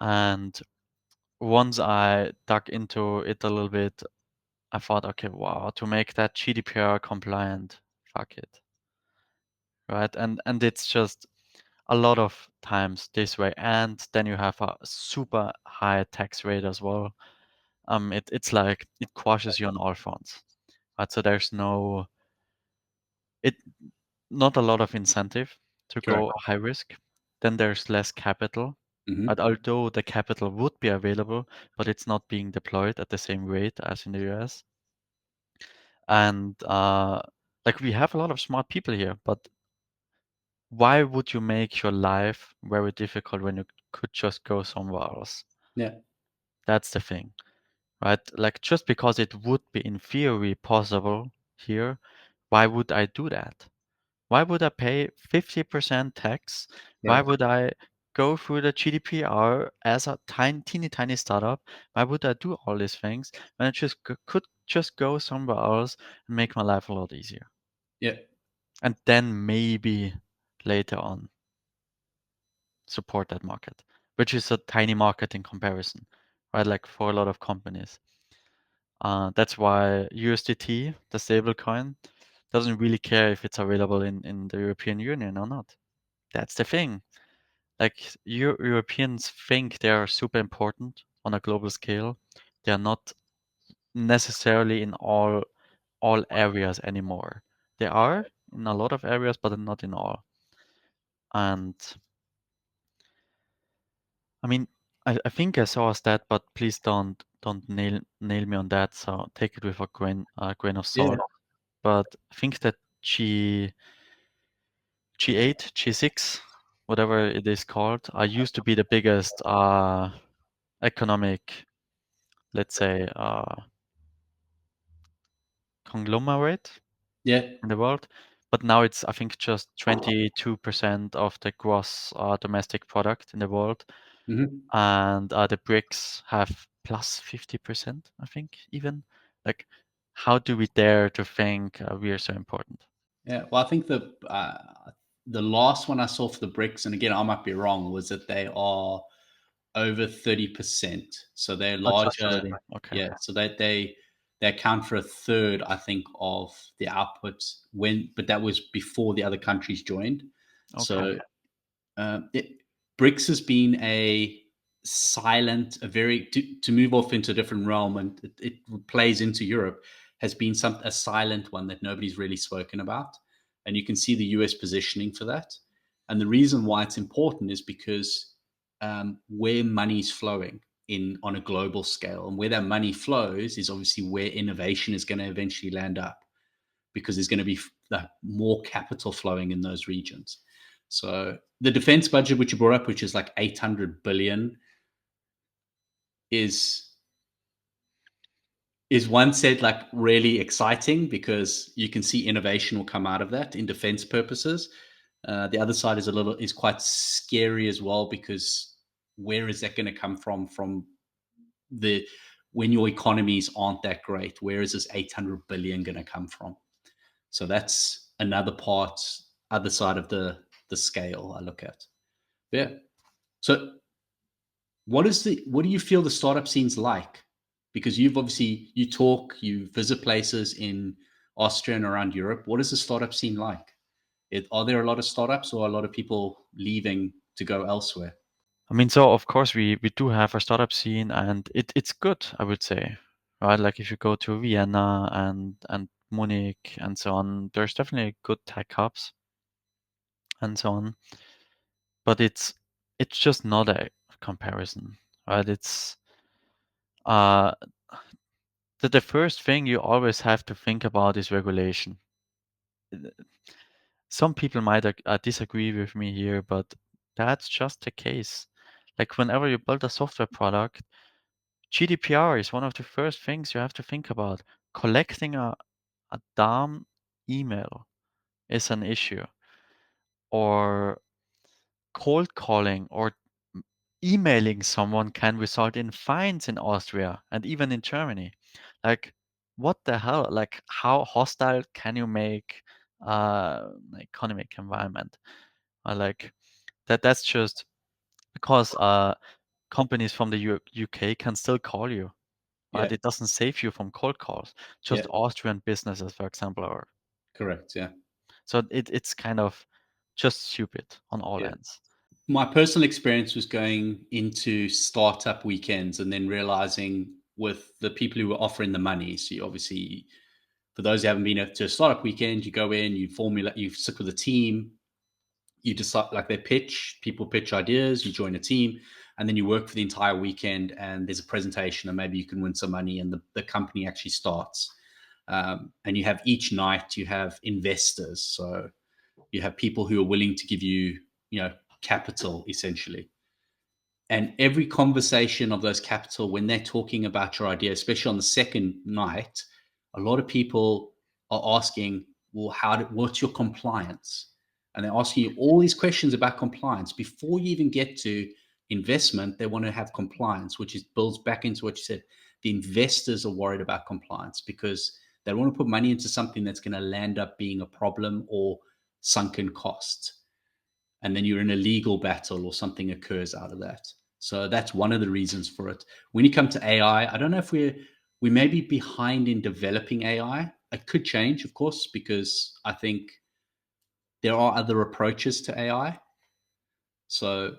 And once I dug into it a little bit, I thought, okay, wow, to make that GDPR compliant, fuck it, right? And it's just a lot of times this way, and then you have a super high tax rate as well. It's like it crushes you on all fronts. right? So there's it not a lot of incentive to Correct. go high risk. Then there's less capital. Hmm. Right? Although the capital would be available, but it's not being deployed at the same rate as in the US. And like we have a lot of smart people here, but why would you make your life very difficult when you could just go somewhere else? Yeah. That's the thing, right? Like just because it would be in theory possible here, why would I do that? Why would I pay 50% tax? Yeah. Why would I go through the GDPR as a teeny tiny startup? Why would I do all these things when I just could just go somewhere else and make my life a lot easier? Yeah. And then maybe later on support that market, which is a tiny market in comparison, right? Like for a lot of companies. That's why USDT, the stablecoin, doesn't really care if it's available in the European Union or not. That's the thing. Like Europeans think they are super important on a global scale. They are not necessarily in all areas anymore. They are in a lot of areas, but not in all. And I mean, I think I saw a stat, but please don't nail me on that. So take it with a grain of Yeah. salt. But I think that G8, G6, whatever it is called, used to be the biggest economic, let's say, conglomerate Yeah. in the world. But now it's, I think, just 22% of the gross domestic product in the world. Hmm. And the BRICS have plus 50%, I think, even. Like, how do we dare to think we are so important? Yeah. Well, I think the last one I saw for the bricks, and again, I might be wrong, was that they are over 30%. So they're Oh, just larger. already. Okay. Yeah. So they account for a third, I think, of the output but that was before the other countries joined. Okay. So BRICS has been a very to move off into a different realm, and it plays into Europe, has been a silent one that nobody's really spoken about, and you can see the US positioning for that. And the reason why it's important is because where money's flowing in on a global scale, and where that money flows is obviously where innovation is going to eventually land up, because there's going to be more capital flowing in those regions. So the defense budget, which you brought up, which is like 800 billion, is one said like really exciting because you can see innovation will come out of that in defense purposes. The other side is quite scary as well, because where is that going to come from? From the when your economies aren't that great, where is this 800 billion going to come from? So that's another part, other side of the scale I look at. Yeah. So what do you feel the startup scene's like? Because you visit places in Austria and around Europe. What is the startup scene like? Are there a lot of startups, or a lot of people leaving to go elsewhere? I mean, so of course we do have a startup scene, and it's good, I would say, right? Like if you go to Vienna and Munich and so on, there's definitely good tech hubs and so on. But it's just not a comparison, right? It's uh the first thing you always have to think about is regulation. Some people might disagree with me here, but that's just the case. Like whenever you build a software product, GDPR is one of the first things you have to think about. Collecting a damn email is an issue, or cold calling or emailing someone can result in fines in Austria and even in Germany. Like, what the hell? Like, how hostile can you make an economic environment? Like that's just because companies from the UK can still call you, right? Yeah. It doesn't save you from cold calls. Yeah. Just Austrian businesses, for example, are. Correct. Yeah. So it's kind of just stupid on all Yeah. ends. My personal experience was going into startup weekends and then realizing with the people who were offering the money. So you obviously For those who haven't been to a startup weekend, you go in, you sit with a team, you decide, like, people pitch ideas, you join a team, and then you work for the entire weekend, and there's a presentation, and maybe you can win some money, and the company actually starts. And you have each night, you have investors. So you have people who are willing to give you, capital essentially. And every conversation of those capital, when they're talking about your idea, especially on the second night, a lot of people are asking, well, what's your compliance? And they're asking you all these questions about compliance before you even get to investment. They want to have compliance, which is builds back into what you said. The investors are worried about compliance because they don't want to put money into something that's going to land up being a problem or sunken cost, and then you're in a legal battle or something occurs out of that. So that's one of the reasons for it. When you come to AI, I don't know if we may be behind in developing AI. It could change, of course, because I think there are other approaches to AI. So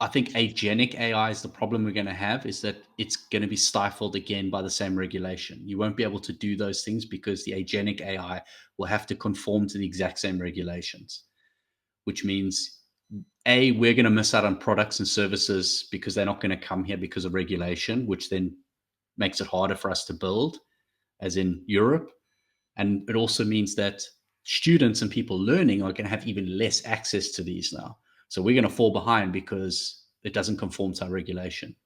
I think agentic AI is the problem we're going to have, is that it's going to be stifled again by the same regulation. You won't be able to do those things because the agentic AI will have to conform to the exact same regulations, which means we're going to miss out on products and services because they're not going to come here because of regulation, which then makes it harder for us to build, as in Europe. And it also means that students and people learning are going to have even less access to these now. So we're going to fall behind because it doesn't conform to our regulation.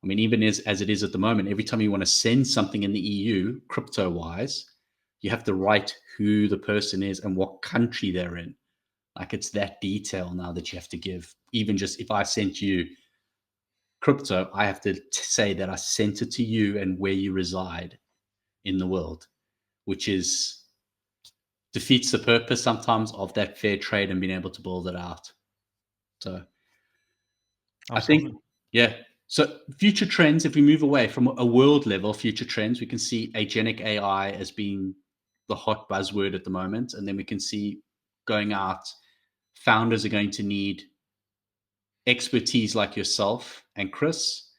I mean, even as it is at the moment, every time you want to send something in the EU, crypto wise, you have to write who the person is and what country they're in. Like, it's that detail now that you have to give. Even just if I sent you crypto, I have to say that I sent it to you and where you reside in the world, which is defeats the purpose sometimes of that fair trade and being able to build it out. So I Absolutely. think, yeah. So future trends, if we move away from a world level, future trends, we can see agentic AI as being the hot buzzword at the moment. And then we can see going out, founders are going to need expertise like yourself and Chris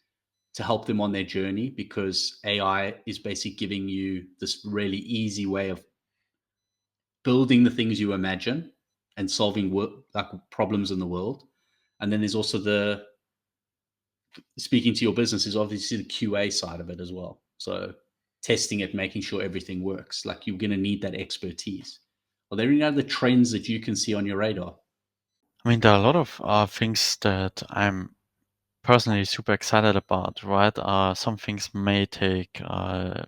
to help them on their journey, because AI is basically giving you this really easy way of building the things you imagine and solving like problems in the world. And then there's also the speaking to your business is obviously the QA side of it as well. So testing it, making sure everything works. Like, you're going to need that expertise. Are there any other trends that you can see on your radar? I mean, there are a lot of things that I'm personally super excited about, right? Some things may take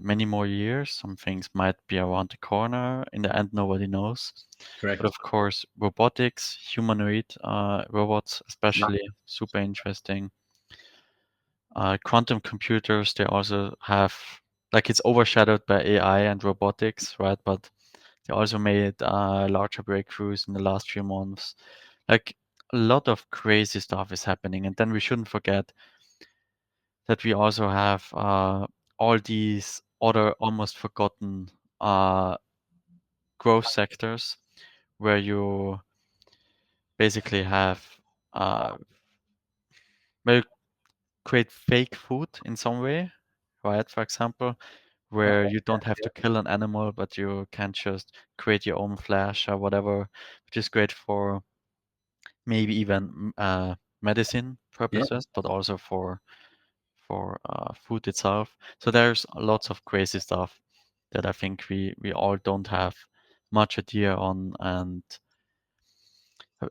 many more years. Some things might be around the corner. In the end, nobody knows. But Correct. of course, robotics, humanoid robots, Yeah. especially, super interesting. Quantum computers, they also have, like, it's overshadowed by AI and robotics, right? But they also made larger breakthroughs in the last few months. Like, a lot of crazy stuff is happening. And then we shouldn't forget that we also have all these other almost forgotten uh, growth sectors where you basically have uh, where you create fake food in some way, right? For example, where you don't have to kill an animal, but you can just create your own flesh or whatever, which is great for maybe even medicine Yeah. purposes, but also for food itself. So there's lots of crazy stuff that I think we all don't have much idea on, and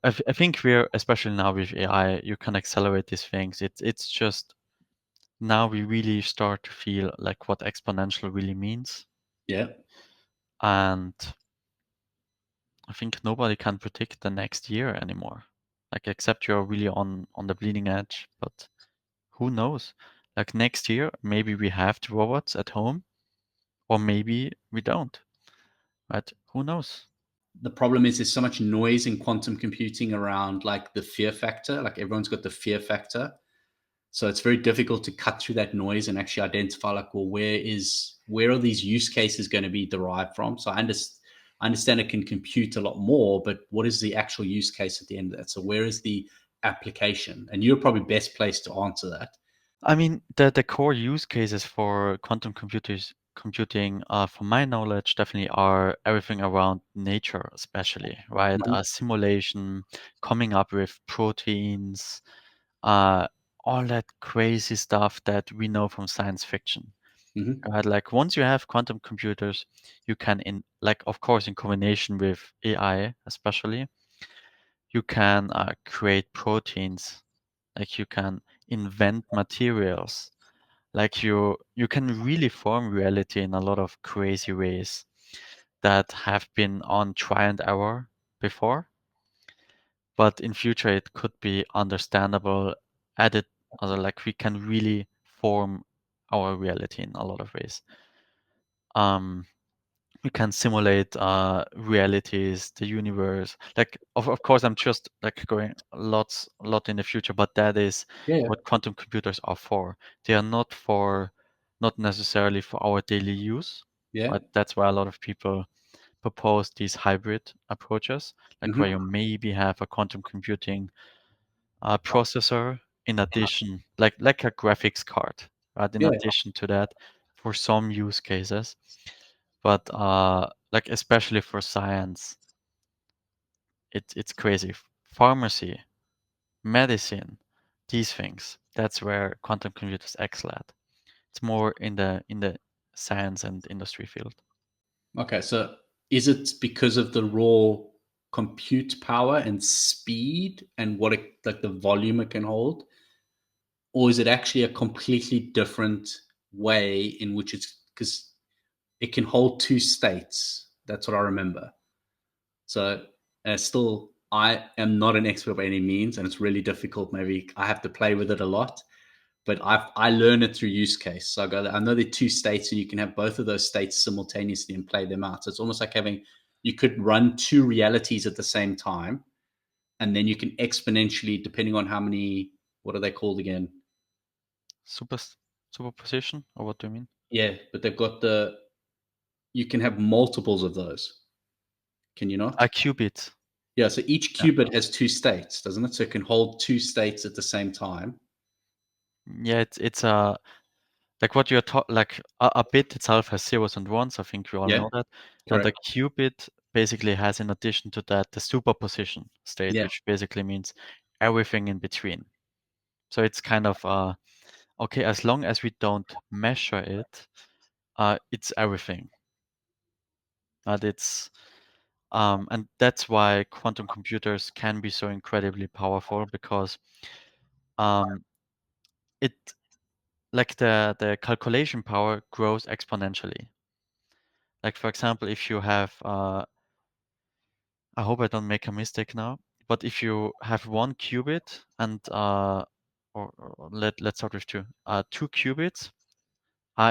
I think we're, especially now with AI, you can accelerate these things. It's just now we really start to feel like what exponential really means, Yeah. and I think nobody can predict the next year anymore, like except you're really on the bleeding edge. But who knows? Like next year, maybe we have the robots at home, or maybe we don't, right? Who knows? The problem is there's so much noise in quantum computing around, like, the fear factor. Like, everyone's got the fear factor. So it's very difficult to cut through that noise and actually identify, like, well, where are these use cases going to be derived from? So I understand it can compute a lot more, but what is the actual use case at the end of that? So where is the application? And you're probably best placed to answer that. I mean, the core use cases for quantum computers computing, from my knowledge, definitely are everything around nature, especially, right? Mhm, Simulation, coming up with proteins, uh, all that crazy stuff that we know from science fiction, mhm. right? Like once you have quantum computers, you can like, of course, in combination with AI, especially, you can create proteins, like you can invent materials, like you can really form reality in a lot of crazy ways that have been on try and error before, but in future it could be understandable, added, like we can really form our reality in a lot of ways. Um, we can simulate realities, the universe. Like of course I'm just like going a lot in the future, but that is Yeah, yeah, what quantum computers are for. They are not necessarily for our daily use, yeah. but that's why a lot of people propose these hybrid approaches, like where Mhm. you maybe have a quantum computing processor in addition, like a graphics card, right? In Yeah. addition to that, for some use cases, but like especially for science, it's crazy. Pharmacy, medicine, these things. That's where quantum computers excel at. It's more in the science and industry field. Okay, so is it because of the raw compute power and speed and what it like the volume it can hold? Or is it actually a completely different way in which it's because it can hold two states? That's what I remember. So still, I am not an expert by any means, and it's really difficult. Maybe I have to play with it a lot, but I learn it through use case. So I know there are two states, and you can have both of those states simultaneously and play them out. So it's almost like having you could run two realities at the same time, and then you can exponentially, depending on how many, what are they called again? Super superposition, or what do you mean? Yeah, but they've got the you can have multiples of those. Can you A not? qubit. Yeah, so each Yeah. qubit has two states, doesn't it? So it can hold two states at the same time. Yeah, it's like what you're like a bit itself has zeros and ones. I think you all Yeah, know that. And the correct. qubit basically has, in addition to that, the superposition state, Yeah. which basically means everything in between. So it's kind of okay, as long as we don't measure it, it's everything. But it's and that's why quantum computers can be so incredibly powerful, because um, it like the calculation power grows exponentially. Like for example, if you have I hope I don't make a mistake now, but if you have one qubit and or let's start with two. Two qubits,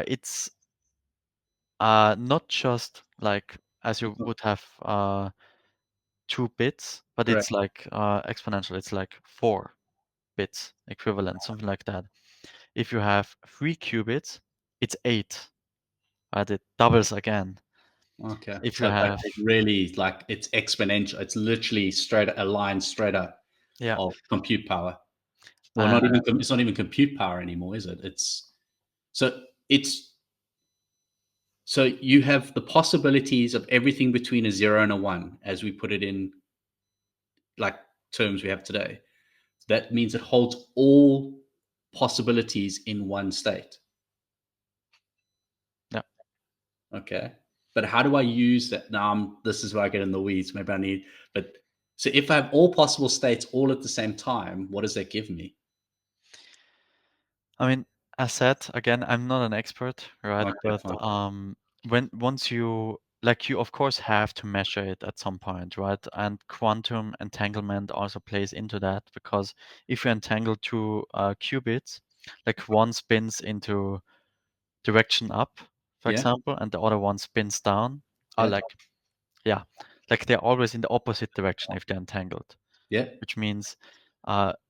it's not just like as you would have two bits, but Correct. it's like exponential. It's like 4 bits equivalent, something like that. If you have 3 qubits, it's 8, right? It doubles again. Okay. If So you it's like have, it really like it's exponential. It's literally straight a line straight up yeah, of compute power. Well, not and even it's not even compute power anymore, is it? It's so you have the possibilities of everything between a 0 and a 1 as we put it in like terms we have today. That means it holds all possibilities in one state. yeah, Okay. But how do I use that? Now, this is where I get in the weeds. Maybe I need, but so if I have all possible states all at the same time, what does that give me? I mean, as said, again, I'm not an expert, right? Okay, But fine. when once you like you of course have to measure it at some point, right? And quantum entanglement also plays into that, because if you entangle two qubits, like one spins into direction up, for Yeah. example, and the other one spins down, or Yeah. like yeah, like they're always in the opposite direction if they're entangled, Yeah. which means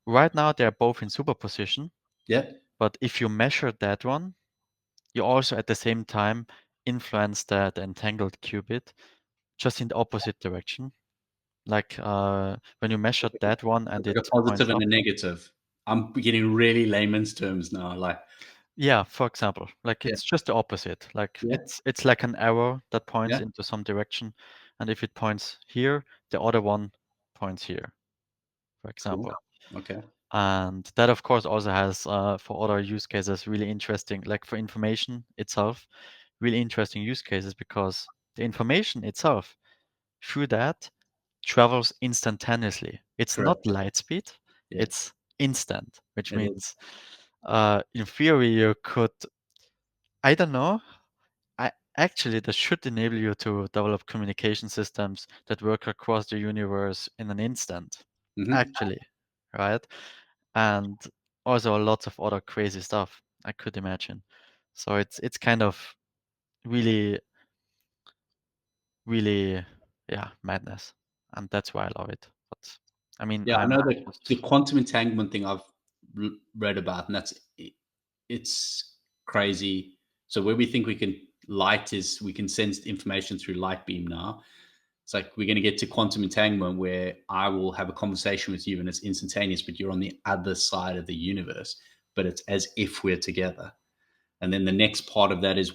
right now they're both in superposition, Yeah. but if you measure that one, you also at the same time influence the entangled qubit just in the opposite direction. Like when you measured that one and It's like it a points positive and up. a negative. I'm getting really layman's terms now. Like, Yeah, for example, like Yeah. it's just the opposite. Like Yeah. it's like an arrow that points Yeah. into some direction, and if it points here, the other one points here, for Cool. example. Okay. And that, of course, also has for other use cases really interesting, like for information itself, really interesting use cases because the information itself through that travels instantaneously. It's not Correct. light speed, Yeah. it's instant, which It is. means in theory you could, I don't know, I actually that should enable you to develop communication systems that work across the universe in an instant. Hmm. Actually, right? And also lots of other crazy stuff I could imagine. So it's kind of really, really, yeah, madness. And that's why I love it. But I mean, Yeah, I I'm know the just quantum entanglement thing I've read about, and it's crazy. So where we think we can light is we can sense information through light beam now. It's like we're going to get to quantum entanglement where I will have a conversation with you and it's instantaneous, but you're on the other side of the universe, but it's as if we're together. And then the next part of that is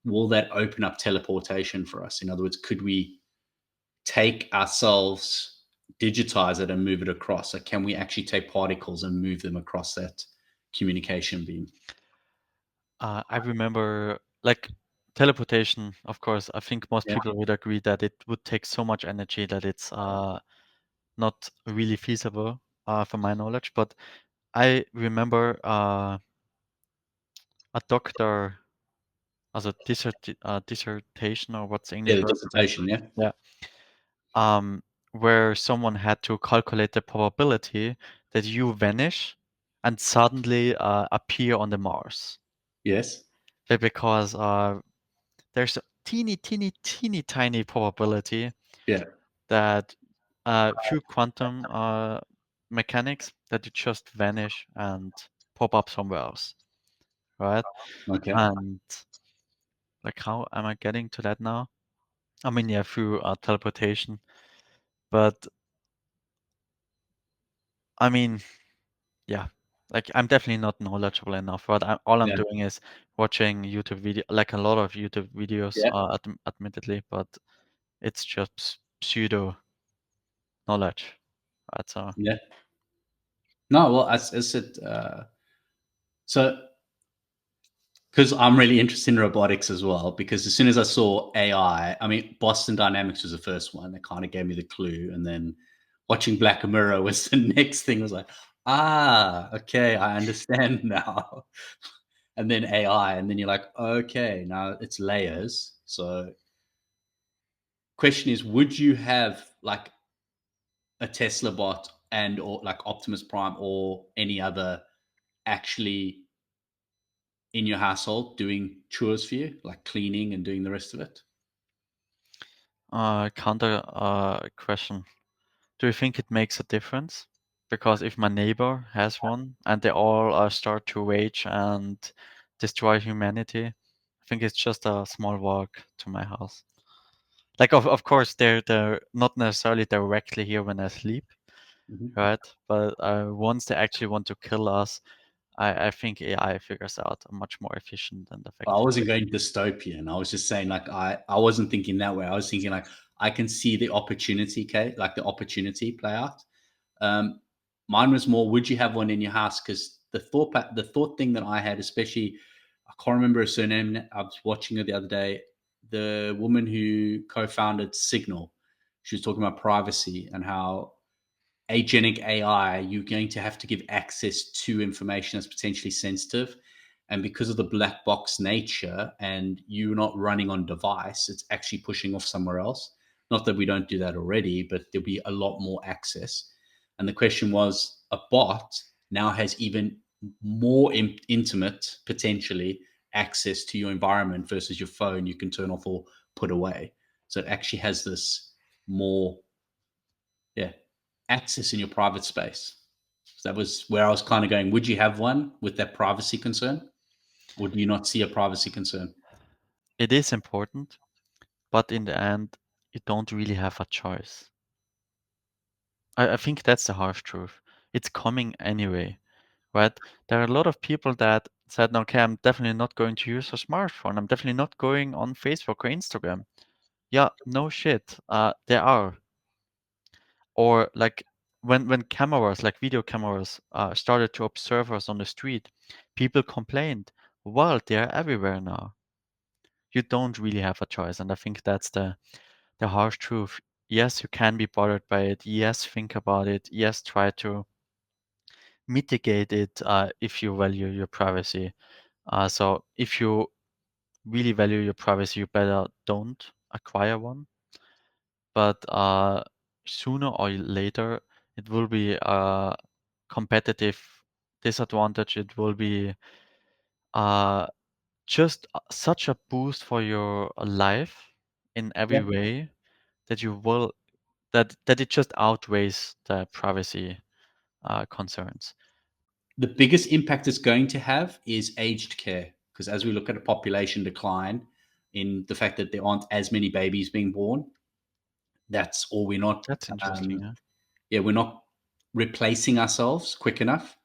will that open up teleportation for us? In other words, could we take ourselves, digitize it, and move it across? So, can we actually take particles and move them across that communication beam? I remember like teleportation, of course, I think most Yeah. people would agree that it would take so much energy that it's not really feasible from my knowledge. But I remember a doctor as a dissertation or what's the Yeah. English The word for that? dissertation. Yeah. Yeah. Where someone had to calculate the probability that you vanish and suddenly appear on the Mars. Yes. Because there's a teeny, teeny, teeny, tiny probability Yeah. that through quantum mechanics that you just vanish and pop up somewhere else, right? Okay. And like, how am I getting to that now? I mean, yeah, through teleportation, but I mean, yeah, like I'm definitely not knowledgeable enough. But all I'm Yeah. doing is watching YouTube video, like a lot of YouTube videos, Yeah. admittedly, but it's just pseudo knowledge, right? So. Yeah. No, well, I said, so because I'm really interested in robotics as well, because as soon as I saw AI, I mean, Boston Dynamics was the first one that kind of gave me the clue. And then watching Black Mirror was the next thing. Was like, okay, I understand now. And then AI, and then you're like, okay, now it's layers. So, question is, would you have like a Tesla bot and or like Optimus Prime or any other actually in your household doing chores for you, like cleaning and doing the rest of it? Counter question. Do you think it makes a difference? Because if my neighbor has one and they all start to rage and destroy humanity, I think it's just a small walk to my house. Like, of course, they're not necessarily directly here when I sleep, Mhm. right? But once they actually want to kill us, I think AI figures out a much more efficient and I effective way. wasn't going dystopian. I was just saying, like, I wasn't thinking that way. I was thinking like I can see the opportunity, Kate, like the opportunity play out. Um, Mine was more, would you have one in your house? Because the thought thing that I had, especially, I can't remember her surname. I was watching her the other day. The woman who co-founded Signal, she was talking about privacy and how agentic AI, you're going to have to give access to information that's potentially sensitive. And because of the black box nature and you're not running on device, it's actually pushing off somewhere else. Not that we don't do that already, but there'll be a lot more access. And the question was, a bot now has even more intimate, potentially, access to your environment versus your phone you can turn off or put away. So it actually has this more, yeah, access in your private space. So that was where I was kind of going. Would you have one with that privacy concern, or do you not see a privacy concern? It is important, but in the end, you don't really have a choice. I think that's the harsh truth. It's coming anyway, right? There are a lot of people that said, okay, I'm definitely not going to use a smartphone. I'm definitely not going on Facebook or Instagram. Yeah, no shit. There are. Or like when cameras, like video cameras, started to observe us on the street, people complained, well, they're everywhere now. You don't really have a choice. And I think that's the harsh truth. Yes, you can be bothered by it. Yes, think about it. Yes, try to mitigate it if you value your privacy. So if you really value your privacy, you better don't acquire one. But sooner or later, it will be a competitive disadvantage. It will be uh, just such a boost for your life in every Yeah. way that you will that it just outweighs the privacy concerns. The biggest impact it's going to have is aged care, because as we look at a population decline, in the fact that there aren't as many babies being born, that's all we're not. That's interesting. Yeah. Yeah, we're not replacing ourselves quick enough.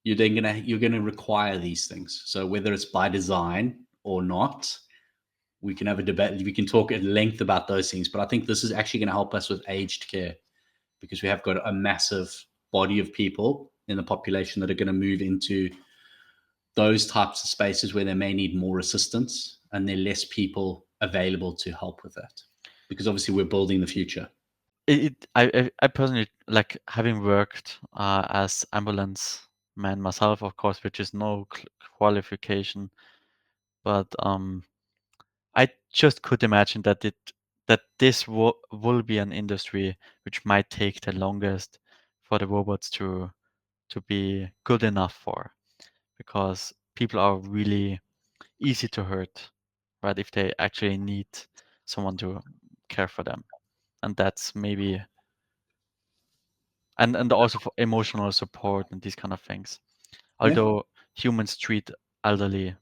You're gonna require these things. So whether it's by design or not, we can have a debate. We can talk at length about those things. But I think this is actually going to help us with aged care, because we have got a massive body of people in the population that are going to move into those types of spaces where they may need more assistance, and there are less people available to help with that, because obviously we're building the future. I personally like having worked as ambulance man myself, of course, which is no qualification, but I just could imagine that this will be an industry which might take the longest for the robots to be good enough for, because people are really easy to hurt, right? If they actually need someone to care for them, and that's maybe and also for emotional support and these kind of things. Yeah. Although humans treat elderly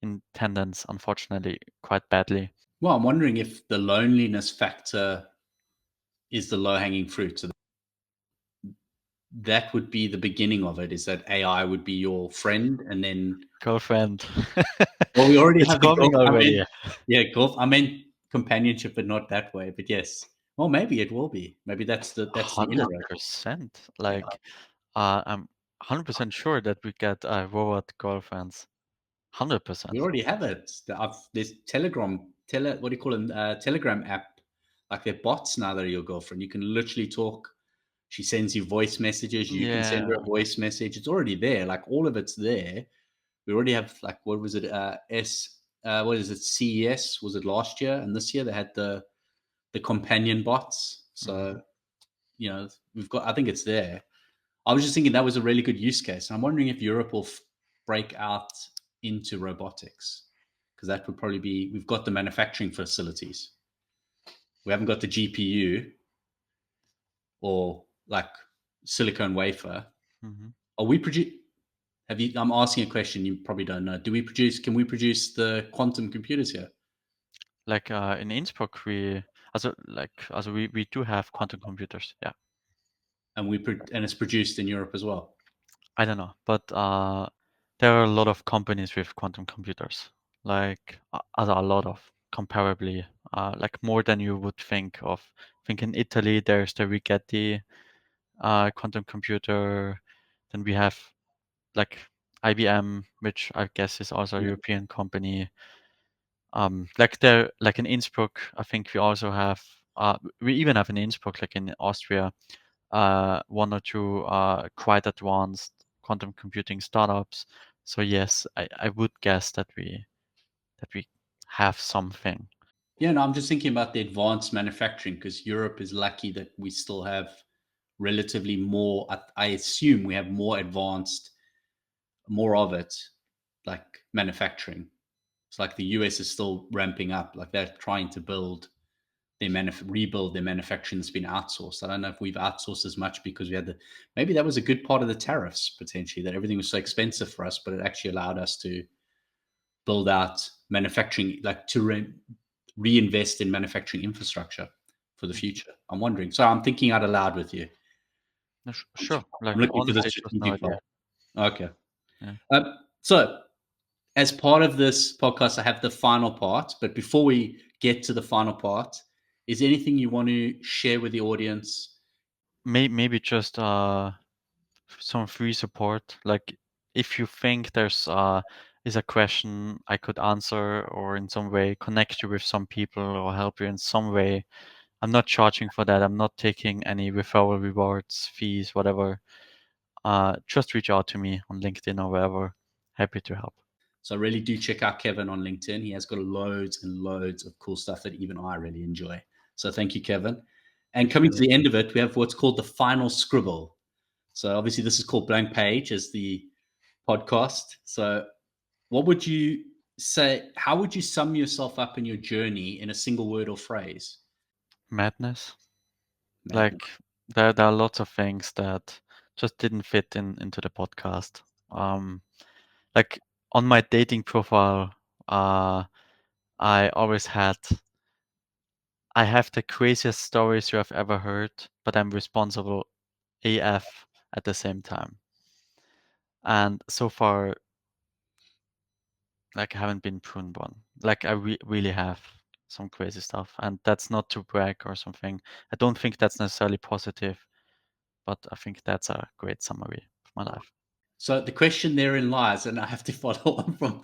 in tendons, unfortunately, quite badly. Well, I'm wondering if the loneliness factor is the low hanging fruit. So that would be the beginning of it, is that AI would be your friend. And then, Girlfriend. well, we already It's have the coming golf. I meant, already. yeah, golf. I meant companionship, but not that way. But yes. Well, maybe it will be. Maybe that's the inroad. 100%. Yeah. Like, I'm 100% sure that we get robot girlfriends. We 100%. already have it. There's what do you call them? Telegram app. Like they're bots now that are your girlfriend. You can literally talk. She sends you voice messages. You can send her Yeah. a voice message. It's already there. Like all of it's there. We already have, like, what was it? What is it? CES, was it last year? And this year they had the companion bots. Mhm. So we've got. I think it's there. I was just thinking that was a really good use case. I'm wondering if Europe will break out into robotics, because that would probably be. We've got the manufacturing facilities. We haven't got the GPU or like silicone wafer. Mhm. Are we produce? Have you? I'm asking a question you probably don't know. Do we produce? Can we produce the quantum computers here? Like in Innsbruck, we do have quantum computers. Yeah. And it's produced in Europe as well. I don't know, but there are a lot of companies with quantum computers. Like a lot of comparably, like more than you would think of. I think in Italy there's the Rigetti quantum computer. Then we have like IBM, which I guess is also a Yeah. European company. Like in Innsbruck, I think we also have. We even have in Innsbruck, like in Austria, one or two quite advanced quantum computing startups. So yes, I would guess that we have something. Yeah, no, I'm just thinking about the advanced manufacturing, because Europe is lucky that we still have relatively more. I assume we have more advanced, more of it, like manufacturing. It's like the US is still ramping up, like they're trying to rebuild their manufacturing that's been outsourced. I don't know if we've outsourced as much because we had maybe that was a good part of the tariffs, potentially, that everything was so expensive for us, but it actually allowed us to build out manufacturing, like to reinvest in manufacturing infrastructure for the Mhm. future. I'm wondering. So I'm thinking out aloud with you. Sure. I'm Like looking for the honestly, it was no strategic idea. part. Okay. Yeah. So, as part of this podcast, I have the final part. But before we get to the final part, is there anything you want to share with the audience? Maybe just some free support. Like if you think there's is a question I could answer or in some way connect you with some people or help you in some way. I'm not charging for that. I'm not taking any referral rewards, fees, whatever. Just reach out to me on LinkedIn or wherever. Happy to help. So, really do check out Kevin on LinkedIn. He has got loads and loads of cool stuff that even I really enjoy. So, thank you, Kevin. And coming to Appreciate it. the end of it, we have what's called the final scribble. So, obviously, this is called Blank Page as the podcast. So, what would you say? How would you sum yourself up in your journey in a single word or phrase? Madness. Madness. Like there are lots of things that just didn't fit into the podcast. Like on my dating profile, I always had I have the craziest stories you have ever heard, but I'm responsible AF at the same time. And so far, like I haven't been pruned one. Like I really have some crazy stuff, and that's not to brag or something. I don't think that's necessarily positive, but I think that's a great summary of my life. So, the question therein lies, and I have to follow on from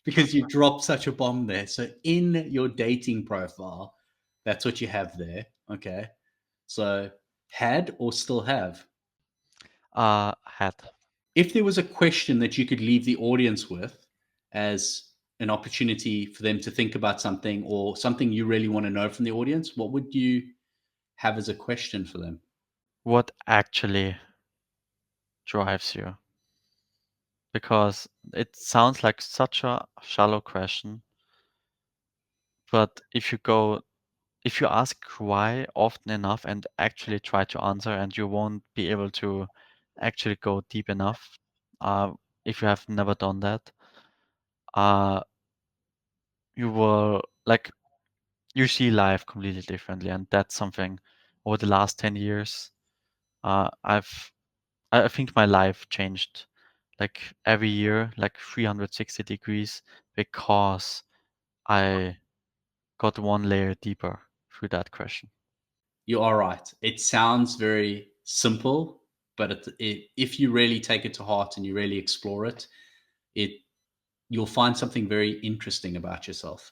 because you dropped such a bomb there. So, in your dating profile, that's what you have there. Okay. So, had or still have? Had. If there was a question that you could leave the audience with as an opportunity for them to think about something or something you really want to know from the audience, what would you have as a question for them? What actually drives you? Because it sounds like such a shallow question, but if you ask why often enough and actually try to answer, and you won't be able to actually go deep enough, uh, if you have never done that, uh, you will like you see life completely differently, and that's something over the last 10 years, I think my life changed like every year, like 360 degrees, because I got one layer deeper through that question. You are right. It sounds very simple, but if you really take it to heart and you really explore it, it you'll find something very interesting about yourself.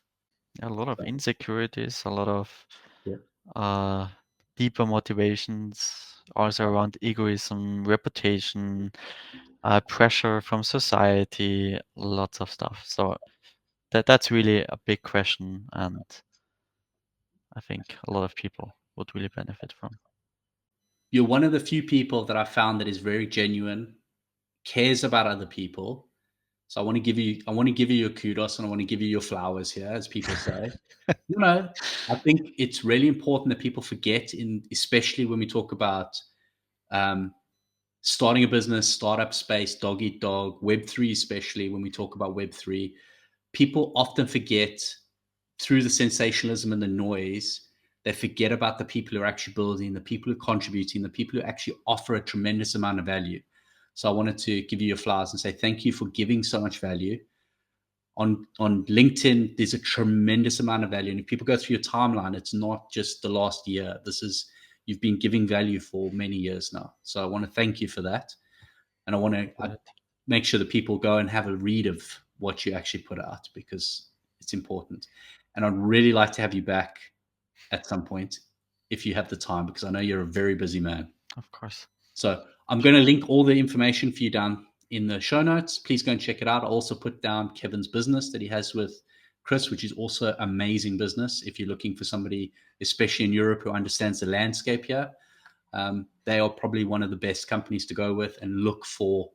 A lot of So, insecurities, a lot of yeah. uh, deeper motivations, also around egoism, reputation, pressure from society, lots of stuff. So that's really a big question, and I think a lot of people would really benefit from. You're one of the few people that I found that is very genuine, cares about other people. So I want to give you your kudos and I want to give you your flowers here, as people say. You know, I think it's really important that people forget in, especially when we talk about um, starting a business, startup space, dog eat dog, Web3, especially when we talk about Web3, people often forget through the sensationalism and the noise, they forget about the people who are actually building, the people who are contributing, the people who actually offer a tremendous amount of value. So I wanted to give you your flowers and say thank you for giving so much value. On LinkedIn, there's a tremendous amount of value. And if people go through your timeline, it's not just the last year. This is you've been giving value for many years now. So I want to thank you for that. And I want to make sure that people go and have a read of what you actually put out because it's important. And I'd really like to have you back at some point if you have the time because I know you're a very busy man. Of course. So I'm going to link all the information for you down in the show notes. Please go and check it out. I'll also put down Kevin's business that he has with Chris, which is also amazing business. If you're looking for somebody, especially in Europe, who understands the landscape here, they are probably one of the best companies to go with and look for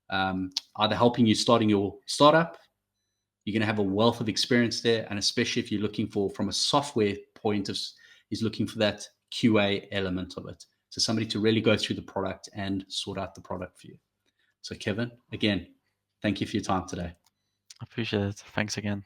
either helping you starting your startup. You're going to have a wealth of experience there, and especially if you're looking for from a software point of is looking for that QA element of it. So somebody to really go through the product and sort out the product for you. So Kevin, again, thank you for your time today. Appreciate it. Thanks again.